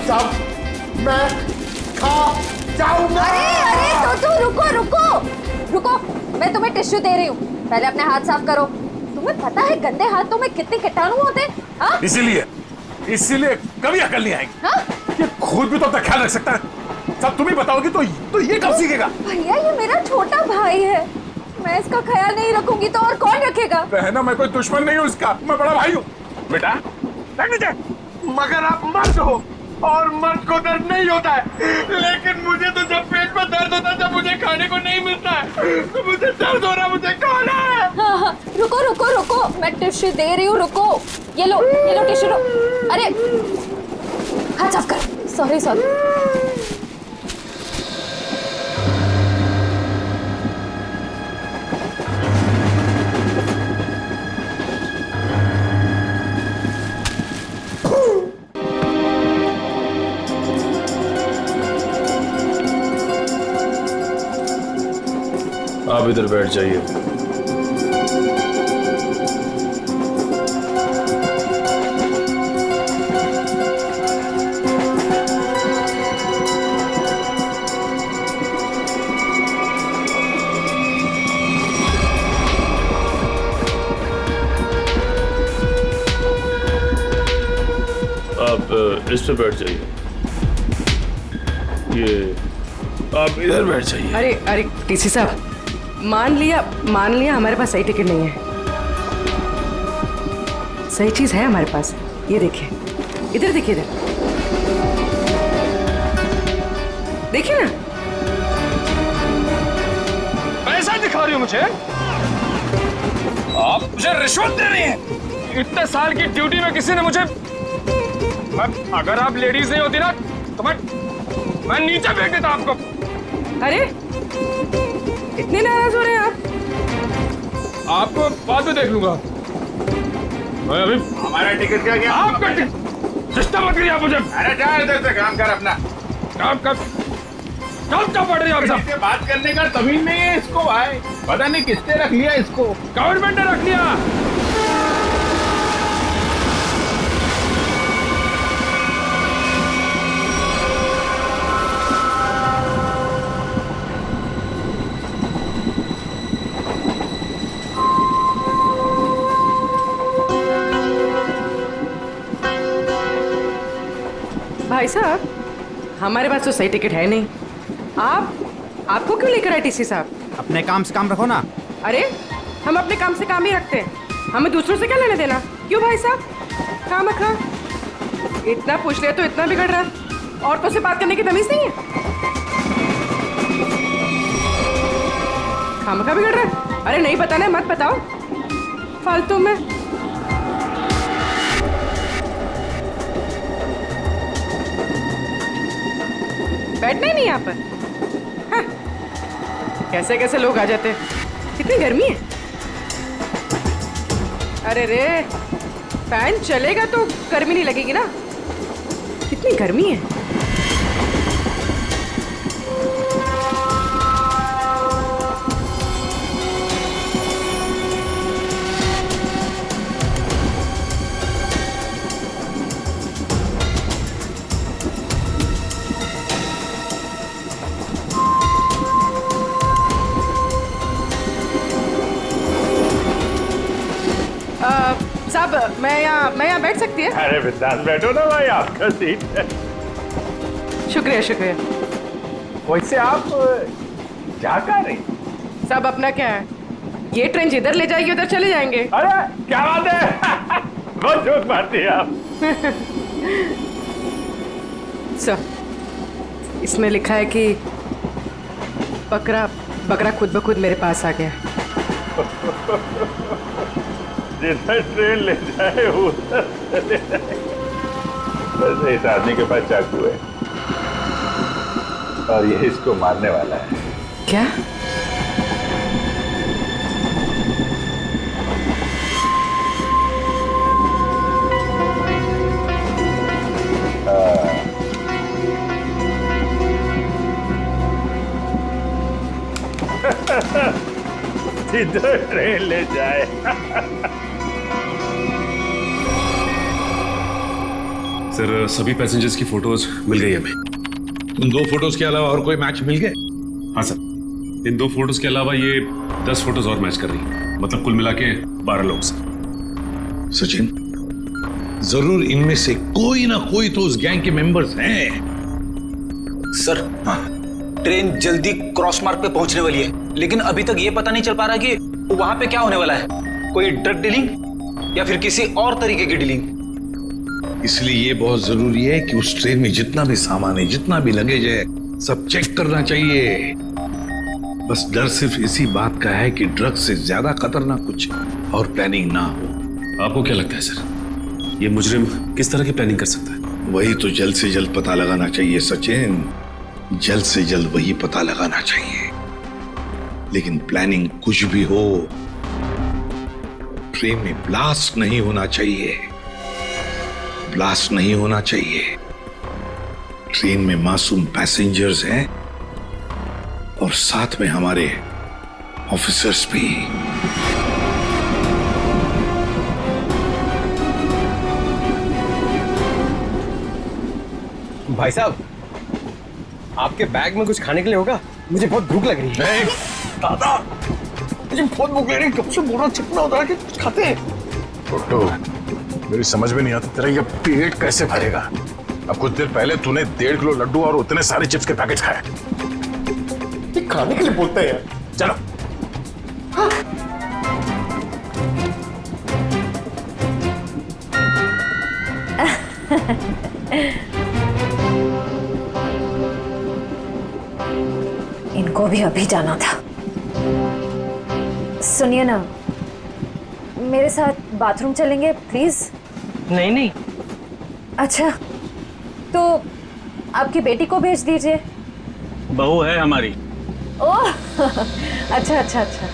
सब मैं खा जाऊंगा। अरे तो रुको रुको रुको, मैं तुम्हें टिश्यू दे रही हूँ, पहले अपने हाथ साफ करो। तुम्हें पता है गंदे हाथों में कितने कीटाणु होते हैं? हाँ? इसीलिए कभी अकल नहीं आएगी। हाँ? ये खुद भी तो अपना ख्याल रख सकता है, सब तुम ही बताओगी तो ये कब सीखेगा? भैया ये मेरा छोटा भाई है, मैं इसका ख्याल नहीं रखूंगी तो और कौन रखेगा? बहना मैं कोई दुश्मन नहीं हूँ उसका, मैं बड़ा भाई हूँ। बेटा बैठ नीचे। मगर आप मर्द हो और मर्द को दर्द नहीं होता है, लेकिन मुझे तो जब पेट में दर्द होता है, जब मुझे खाने को नहीं मिलता है तो मुझे दर्द हो रहा, मुझे खाना है। हाँ हाँ रुको रुको रुको, मैं टिश्यू दे रही हूँ, रुको। ये लो टिश्यू लो। अरे हाथ साफ कर। Sorry sorry. आप इधर बैठ जाइए। आप इस पे बैठ जाइए। ये आप इधर बैठ जाइए। अरे अरे टीसी साहब, मान लिया हमारे पास सही टिकट नहीं है। सही चीज है हमारे पास, ये देखिए, इधर देखिए, इधर देखिए ना। पैसा दिखा रही हो मुझे? आप मुझे रिश्वत दे रही हैं। इतने साल की ड्यूटी में किसी ने मुझे, अगर आप लेडीज नहीं होती ना तो मैं नीचे फेंक देता आपको। अरे इतने नाराज हो रहे हैं आप? आपको बाद में देख लूंगा। मैं अभी हमारा टिकट क्या गया? आपका टिकट सिस्टम मत करिए आप मुझे। अरे जा इधर से, काम कर अपना। काम कर, कब क्या पड़ रही है आप सब? इससे बात करने का तमीज नहीं है इसको भाई, पता नहीं किसने रख लिया इसको। गवर्नमेंट ने रख लिया। भाई साहब हमारे पास तो सही टिकट है नहीं। आपको क्यों लेकर आए टीसी साहब? अपने काम से काम रखो ना। अरे हम अपने काम से काम ही रखते हैं, हमें दूसरों से क्या लेने देना? क्यों भाई साहब? काम रखा, इतना पूछ लिया तो इतना बिगड़ रहा, औरतों से बात करने की तमीज नहीं है। खामखा बिगड़ रहा है। अरे नहीं बताना, मत बताओ फालतू में। बैठना ही नहीं यहाँ पर। हाँ। कैसे कैसे लोग आ जाते हैं, कितनी गर्मी है। अरे रे, फैन चलेगा तो गर्मी नहीं लगेगी ना, कितनी गर्मी है। यहाँ बैठ सकती है? अरे बिंदास बैठो ना भाई, आपका सीट है। शुक्रिया शुक्रिया। वैसे आप जा कहाँ रही? सब अपना क्या है, ये ट्रेन जिधर ले जाएगी उधर चले जाएंगे। अरे क्या बात है बहुत जोक मारती है आप। सर इसमें लिखा है कि बकरा खुद ब खुद मेरे पास आ गया। जिधर ट्रेन ले जाए उधर चले जाए। वैसे इस आदमी के पास चाकू है और ये इसको मारने वाला है। क्या? जिधर ट्रेन ले जाए। सर सभी पैसेंजर्स की फोटोज मिल गई हमें। उन 2 फोटोज के अलावा और कोई मैच मिल गए? हाँ सर, इन 2 फोटोज के अलावा ये 10 फोटोज और मैच कर रही है, मतलब कुल मिला के 12 लोग सर। सचिन, जरूर इनमें से कोई ना कोई तो उस गैंग के मेंबर्स हैं। सर ट्रेन जल्दी क्रॉस मार्क पे पहुंचने वाली है, लेकिन अभी तक ये पता नहीं चल पा रहा कि वहां पे क्या होने वाला है, कोई ड्रग डीलिंग या फिर किसी और तरीके की डीलिंग। इसलिए ये बहुत जरूरी है कि उस ट्रेन में जितना भी सामान है, जितना भी लगेज है, सब चेक करना चाहिए। बस डर सिर्फ इसी बात का है कि ड्रग्स से ज्यादा खतरनाक कुछ और प्लानिंग ना हो। आपको क्या लगता है सर, ये मुजरिम किस तरह की प्लानिंग कर सकता है? वही तो जल्द से जल्द पता लगाना चाहिए सचिन, जल्द से जल्द वही पता लगाना चाहिए। लेकिन प्लानिंग कुछ भी हो, ट्रेन में ब्लास्ट नहीं होना चाहिए, ब्लास्ट नहीं होना चाहिए। ट्रेन में मासूम पैसेंजर्स हैं और साथ में हमारे ऑफिसर्स भी। भाई साहब, आपके बैग में कुछ खाने के लिए होगा? मुझे बहुत भूख लग रही है। दादा, मुझे बहुत भूख लग रही है, कब से बोरा चिपना होता है कि कुछ खाते हैं। छोटू, मेरी समझ में नहीं आता तेरा ये पेट कैसे भरेगा। अब कुछ देर पहले तूने 1.5 किलो लड्डू और उतने सारे चिप्स के पैकेट खाए। ये खाने के लिए बोलते हैं यार। चलो। हाँ। इनको भी अभी जाना था। सुनिए ना, मेरे साथ बाथरूम चलेंगे प्लीज? नहीं नहीं। अच्छा, तो आपकी बेटी को भेज दीजिए। बहू है हमारी। ओह अच्छा अच्छा अच्छा।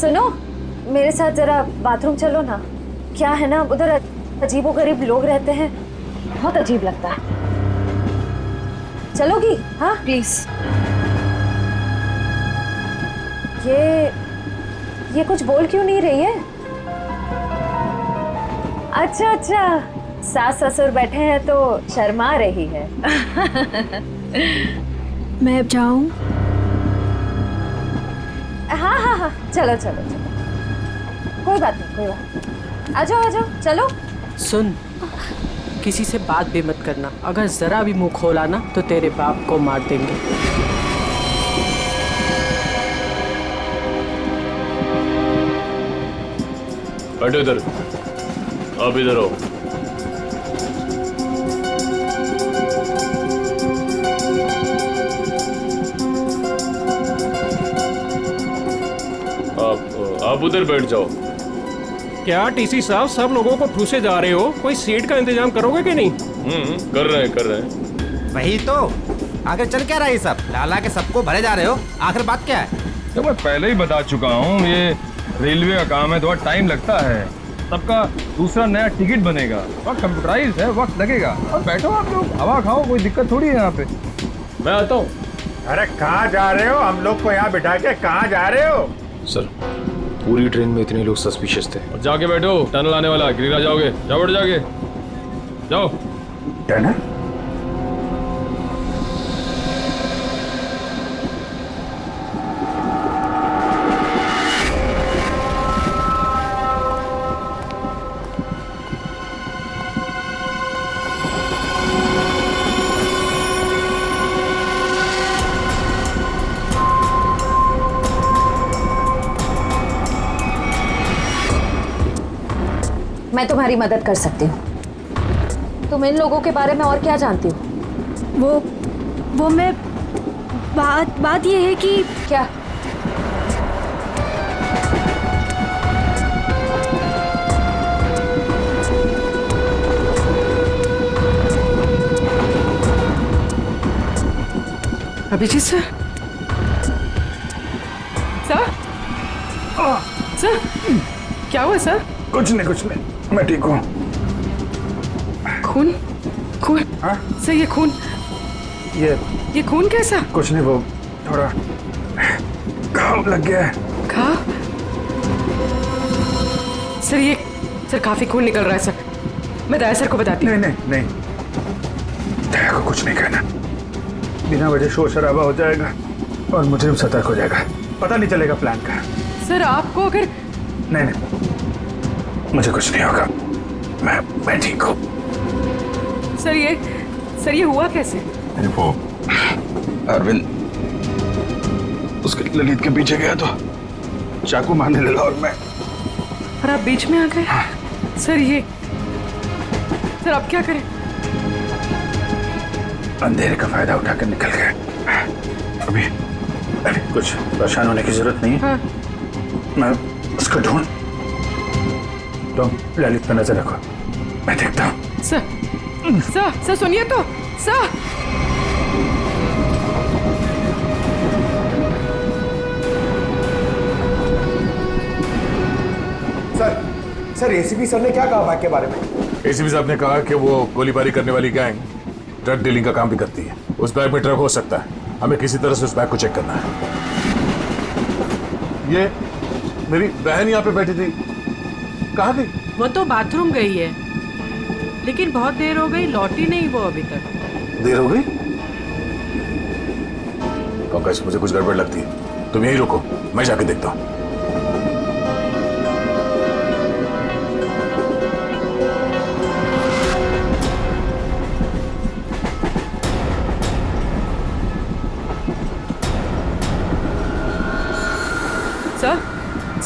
सुनो, मेरे साथ जरा बाथरूम चलो ना। क्या है ना, उधर अजीबोगरीब लोग रहते हैं, बहुत अजीब लगता है। चलोगी? हाँ प्लीज। ये कुछ बोल क्यों नहीं रही है? अच्छा अच्छा, सास ससुर बैठे हैं तो शर्मा रही है। मैं अब जाऊं? हाँ हाँ हाँ, चलो चलो चलो, कोई बात नहीं कोई बात नहीं। आ जाओ चलो। सुन, किसी से बात भी मत करना, अगर जरा भी मुंह खोला ना तो तेरे बाप को मार देंगे। बैठो इधर, आप इधर आओ। आप उधर बैठ जाओ। क्या टीसी साहब सब लोगों को ठूसे जा रहे हो? कोई सीट का इंतजाम करोगे कि नहीं? कर रहे हैं। वही तो, आखिर चल क्या रहा है सब? लाला के सबको भरे जा रहे हो, आखिर बात क्या है? तो मैं पहले ही बता चुका हूँ, ये रेलवे का काम है, थोड़ा टाइम लगता है। सबका दूसरा नया टिकट बनेगा, वक्त कंप्यूटराइज है, वक्त लगेगा। और बैठो आप लोग, हवा खाओ, कोई दिक्कत थोड़ी है यहाँ पे। मैं आता हूँ। अरे कहाँ जा रहे हो? हम लोग को यहाँ बिठा के कहाँ जा रहे हो? सर, पूरी ट्रेन में इतने लोग सस्पिशियस थे। और जाके बैठो, टनल आने वाला, गिरिरा जाओगे, जाओ बैठ जाके, जाओ। टनल? मैं तुम्हारी मदद कर सकती हूँ। तुम इन लोगों के बारे में और क्या जानती हो? वो मैं बात ये है कि क्या? अभिजीत सर, सर क्या हुआ सर? कुछ नहीं, मैं ठीक हूँ। खून? हाँ? सर ये खून, ये खून कैसा? कुछ नहीं, वो थोड़ा घाव लग गया है। घाव? सर काफी खून निकल रहा है सर। मैं दया सर को बताती हूँ। नहीं, दया को कुछ नहीं कहना। बिना वजह शोर शराबा हो जाएगा और मुझे सतर्क हो जाएगा, पता नहीं चलेगा प्लान का। सर आपको अगर नहीं, मुझे कुछ नहीं होगा, मैं ठीक हूँ। सर ये हुआ कैसे? वो अरविंद उसके ललित के पीछे गया तो चाकू मारने लगा और आप बीच में आ गए? हाँ। सर अब क्या करें? अंधेरे का फायदा उठाकर निकल गए। अभी कुछ परेशान होने की जरूरत नहीं है। हाँ। मैं उसको ढूंढ, तुम ललित पर नजर रखो, मैं देखता हूँ। सर सुनिए तो। सर एसीपी सर ने क्या कहा बैग के बारे में? एसीपी साहब ने कहा कि वो गोलीबारी करने वाली गैंग ड्रग डीलिंग का काम भी करती है। उस बैग में ड्रग हो सकता है, हमें किसी तरह से उस बैग को चेक करना है। ये मेरी बहन यहाँ पे बैठी थी, कहाँ गई? वो तो बाथरूम गई है, लेकिन बहुत देर हो गई, लौटी नहीं वो अभी तक। देर हो गई? पंकज, मुझे कुछ गड़बड़ लगती है, तुम यहीं रुको, मैं जाके देखता हूँ।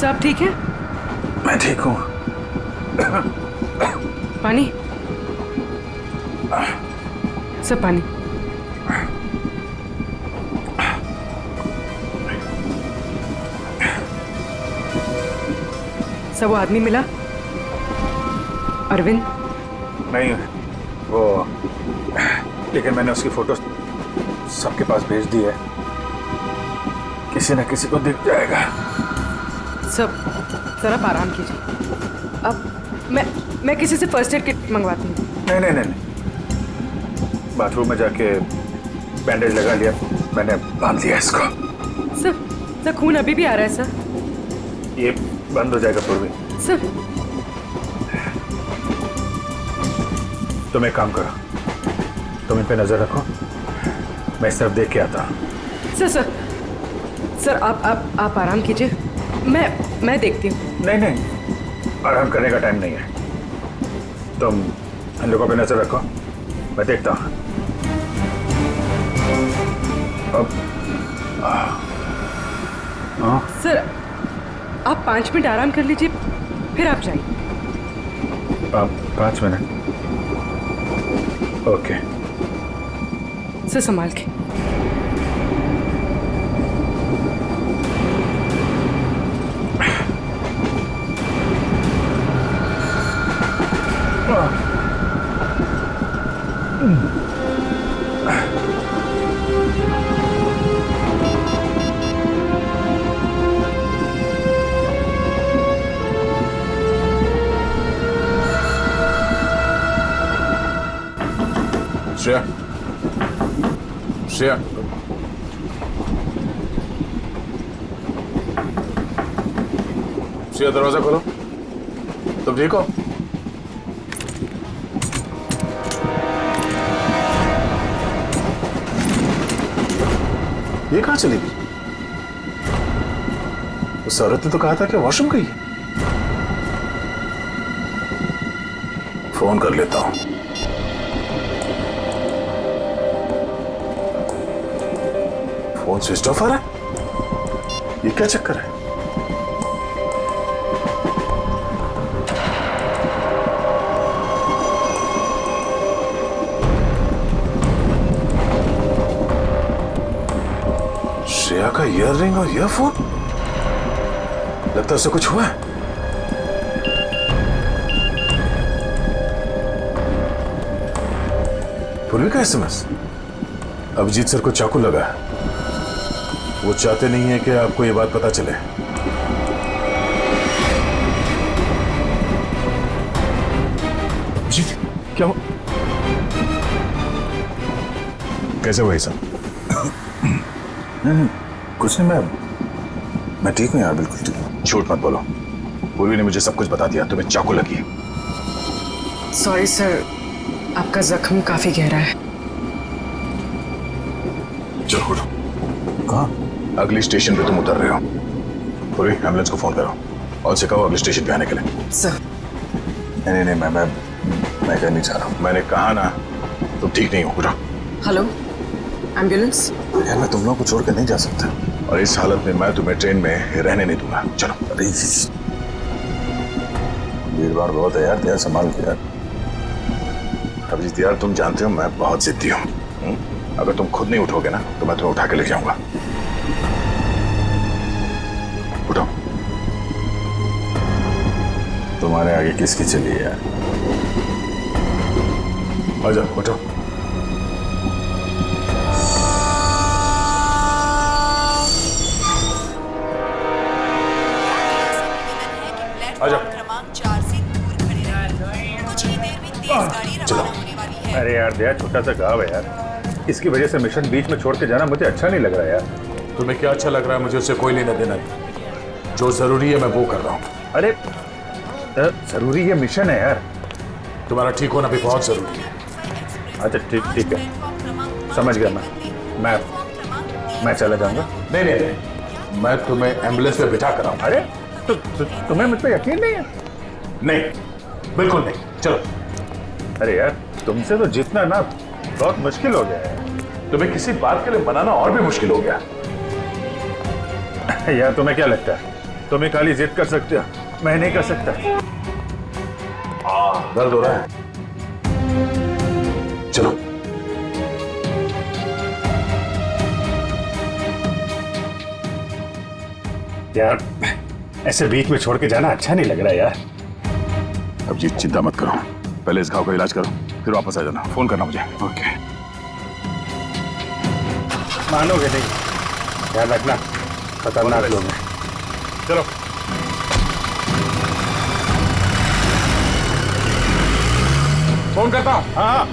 सब ठीक है? मैं ठीक हूँ। पानी? सब पानी। सब वो आदमी मिला? अरविंद? नहीं, वो लेकिन मैंने उसकी फोटो सबके पास भेज दी है, किसी न किसी को दिख जाएगा। सर आप आराम कीजिए। अब मैं किसी से फर्स्ट एड किट मंगवाती हूँ। नहीं, बाथरूम में जाके बैंडेज लगा लिया, मैंने बांध लिया इसको। सर खून अभी भी आ रहा है सर। ये बंद हो जाएगा पूर्वी। सर तुम एक काम करो, तुम इन पे नजर रखो, मैं इस तरफ देख के आता हूँ। सर आप आराम कीजिए, मैं देखती हूँ। नहीं, आराम करने का टाइम नहीं है, तुम इन लोगों पे नजर रखो, मैं देखता हूँ। सर आप 5 मिनट आराम कर लीजिए, फिर आप जाइए। 5 मिनट? ओके। सर संभाल के। श्रेया, दरवाजा खोलो। तुम ठीक हो? ये कहाँ चली गई? उस औरत ने तो कहा था कि वॉशरूम गई है। फोन कर लेता हूं। फोन स्विच ऑफ आ रहा है, ये क्या चक्कर है? श्रेया का ईयररिंग और ईयरफोन, लगता है उससे कुछ हुआ है। पूर्वी का एसएमएस, अभिजीत सर को चाकू लगा है। वो चाहते नहीं है कि आपको ये बात पता चले। अभिजीत क्या हो? कैसे हुआ सब? नहीं, कुछ नहीं, मैं ठीक हूँ यार, बिल्कुल ठीक हूँ। झूठ मत बोलो, पूर्वी ने मुझे सब कुछ बता दिया, तुम्हें चाकू लगी है। सॉरी सर, आपका जख्म काफी गहरा है। चलो उठो। कहाँ? अगली स्टेशन पे तुम उतर रहे हो। पूर्वी एम्बुलेंस को फोन करो और उसे कहो अगले स्टेशन पे आने के लिए। सर नहीं, मैं कहीं नहीं जा रहा हूँ। मैंने कहा ना, तुम ठीक नहीं हो। उठो। Hello, ambulance? यार मैं तुम लोगों को छोड़कर नहीं जा सकता, और इस हालत में मैं तुम्हें ट्रेन में रहने नहीं दूंगा। चलो। अरे भीड़ भाड़ बहुत है यार, संभाल के यार। अभिजीत यार, तुम जानते हो मैं बहुत जिद्दी हूँ। अगर तुम खुद नहीं उठोगे ना तो मैं तुम्हें उठा के ले जाऊंगा। उठो। तुम्हारे आगे किसकी चली है यार? आ जाओ, उठो। आ जाओ। चलो। अरे यार दया, छोटा सा गाँव है यार, इसकी वजह से मिशन बीच में छोड़ के जाना मुझे अच्छा नहीं लग रहा है यार। तुम्हें क्या अच्छा लग रहा है? मुझे उससे कोई लेना देना नहीं। जो जरूरी है मैं वो कर रहा हूँ। अरे जरूरी ये मिशन है यार। तुम्हारा ठीक होना भी बहुत जरूरी है। अच्छा ठीक है, समझ गया। मैं चला जाऊंगा। नहीं, मैं तुम्हें एम्बुलेंस में बिठा कर आऊंगा। अरे तो तुम्हें मुझ पर यकीन नहीं है? नहीं, बिल्कुल नहीं। चलो। अरे यार, तुमसे तो जीतना ना बहुत मुश्किल हो गया है। तुम्हें किसी बात के लिए मनाना और भी मुश्किल हो गया। यार तुम्हें क्या लगता है तुम्हें खाली जिद कर सकते हो, मैं नहीं कर सकता? दर्द हो रहा है। चलो। यार ऐसे बीच में छोड़ के जाना अच्छा नहीं लग रहा यार। अभिजीत चिंता मत करो, पहले इस घाव का इलाज करो, फिर वापस आ जाना। फोन करना मुझे। ओके। मानोगे नहीं, ध्यान रखना, खतरनाक लोग हैं। चलो। फोन करता हूँ। हाँ।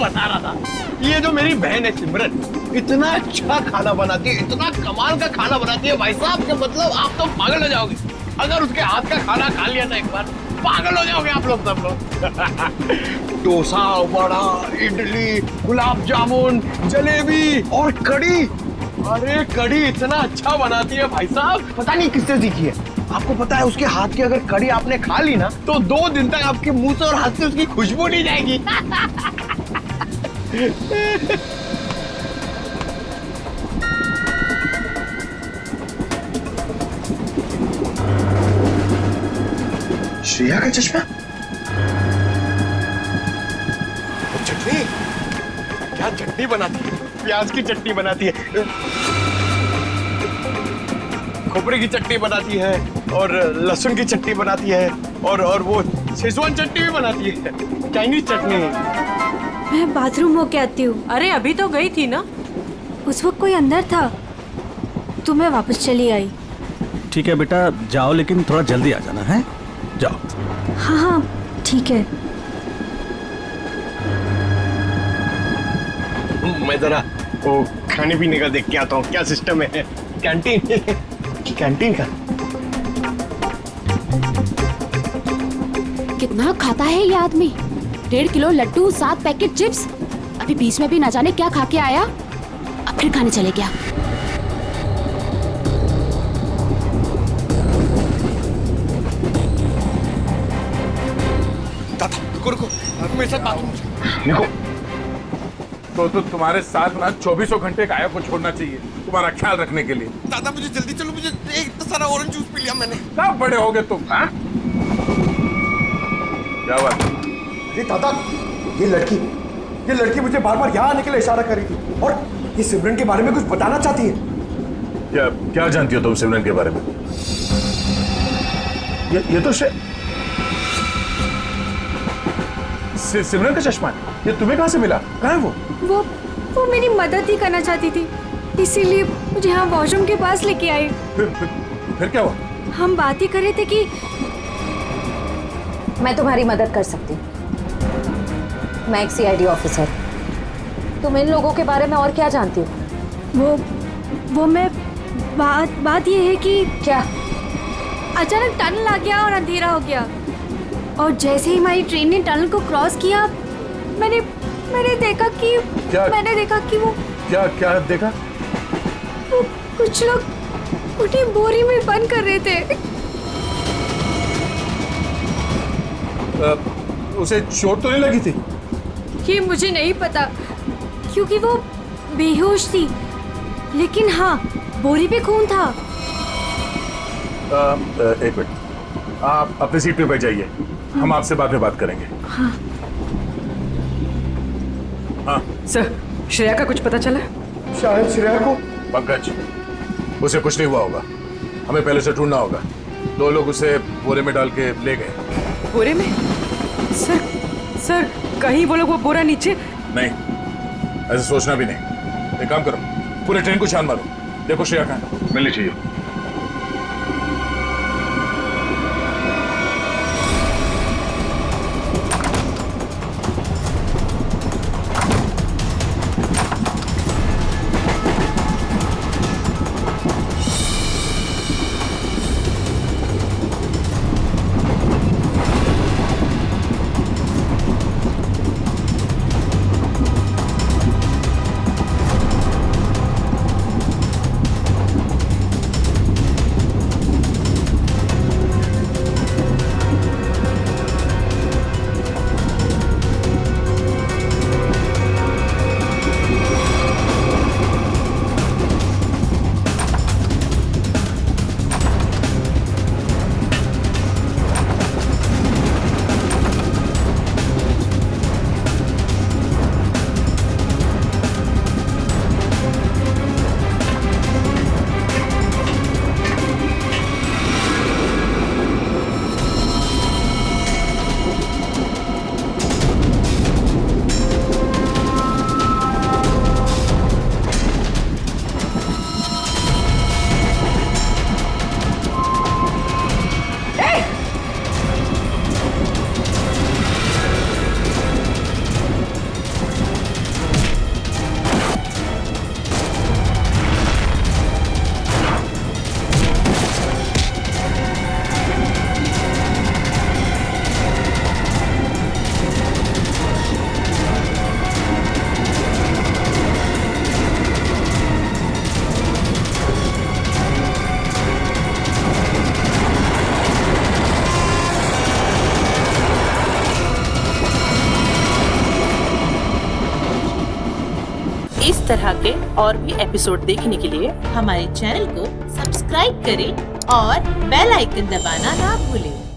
बता रहा था, ये जो मेरी बहन है सिमरन, इतना अच्छा खाना बनाती है, इतना कमाल का खाना बनाती है भाई साहब, कि मतलब आप तो पागल हो जाओगे। अगर उसके हाथ का खाना खा लिया ना एक बार, पागल हो जाओगे आप लोग सब लोग। डोसा, वड़ा, इडली, गुलाब जामुन, जलेबी और कड़ी। अरे कड़ी इतना अच्छा बनाती है भाई साहब, पता नहीं किससे सीखी है। आपको पता है उसके हाथ की अगर कड़ी आपने खा ली ना तो 2 दिन तक आपके मुंह से और हाथ से उसकी खुशबू नहीं जाएगी। श्रेया का चश्मा? चटनी, क्या चटनी बनाती है, प्याज की चटनी बनाती है, खोपरे की चटनी बनाती है और लहसुन की चटनी बनाती है और वो शेजवान चटनी भी बनाती है, चाइनीज चटनी। मैं बाथरूम होके आती हूँ। अरे अभी तो गई थी ना। उस वक्त कोई अंदर था तो मैं वापस चली आई। ठीक है बेटा, जाओ लेकिन थोड़ा जल्दी आ जाना है। जाओ। हाँ हाँ ठीक है। मैं जरा वो खाने पीने का देख के आता हूँ क्या सिस्टम है कैंटीन कैंटीन का। कितना खाता है ये आदमी? 1.5 किलो लड्डू, 7 पैकेट चिप्स। अभी बीच में भी ना जाने क्या खा के आया, अब फिर खाने चले गया। रुको, मेरे साथ बात निको, तो तुम्हारे साथ ना 24 घंटे गाया को छोड़ना चाहिए तुम्हारा ख्याल रखने के लिए। दादा मुझे जल्दी चलो, मुझे इतना सारा ऑरेंज जूस पी लिया मैंने। कब बड़े हो गए तुम? हाँ? क्या बात? अरे दादा, ये लड़की मुझे बार बार यहाँ आने के लिए इशारा कर रही थी और ये सिमरन के बारे में कुछ बताना चाहती है। क्या जानती हो तुम सिमरन के बारे में? ये तो सिमरन का चश्मा है। ये तुम्हें कहाँ से मिला? कहाँ है वो मेरी मदद ही करना चाहती थी, इसीलिए मुझे यहाँ वॉशरूम के पास लेके आई। फिर क्या हुआ? हम बात ही कर रहे थे कि मैं तुम्हारी मदद कर सकती हूँ। मैं एक CID ऑफिसर। तुम इन लोगों के बारे में और क्या जानती हो? वो मैं बात ये है कि क्या अचानक टनल आ गया और अंधेरा हो गया, और जैसे ही हमारी ट्रेन ने टनल को क्रॉस किया मैंने देखा कि वो क्या देखा? वो कुछ लोग उन्हें बोरी में बंद कर रहे थे। उसे चोट तो नहीं लगी थी? ये मुझे नहीं पता क्योंकि वो बेहोश थी, लेकिन हाँ बोरी पे खून था। एक मिनट, आप अपनी सीट पे बैठ जाइए, हम आपसे बाद में बात करेंगे। हाँ। हाँ सर, श्रेया का कुछ पता चला? शायद श्रेया को। पंकज, उसे कुछ नहीं हुआ होगा, हमें पहले से ढूंढना होगा। 2 लोग उसे बोरे में डाल के ले गए। बोरे में? सर कहीं वो लोग वो बोरा नीचे? नहीं, ऐसे सोचना भी नहीं। एक काम करो, पूरे ट्रेन को छान मारो, देखो श्रेया कहाँ मिलनी चाहिए। इस तरह के और भी एपिसोड देखने के लिए हमारे चैनल को सब्सक्राइब करें और बेल आइकन दबाना ना भूलें।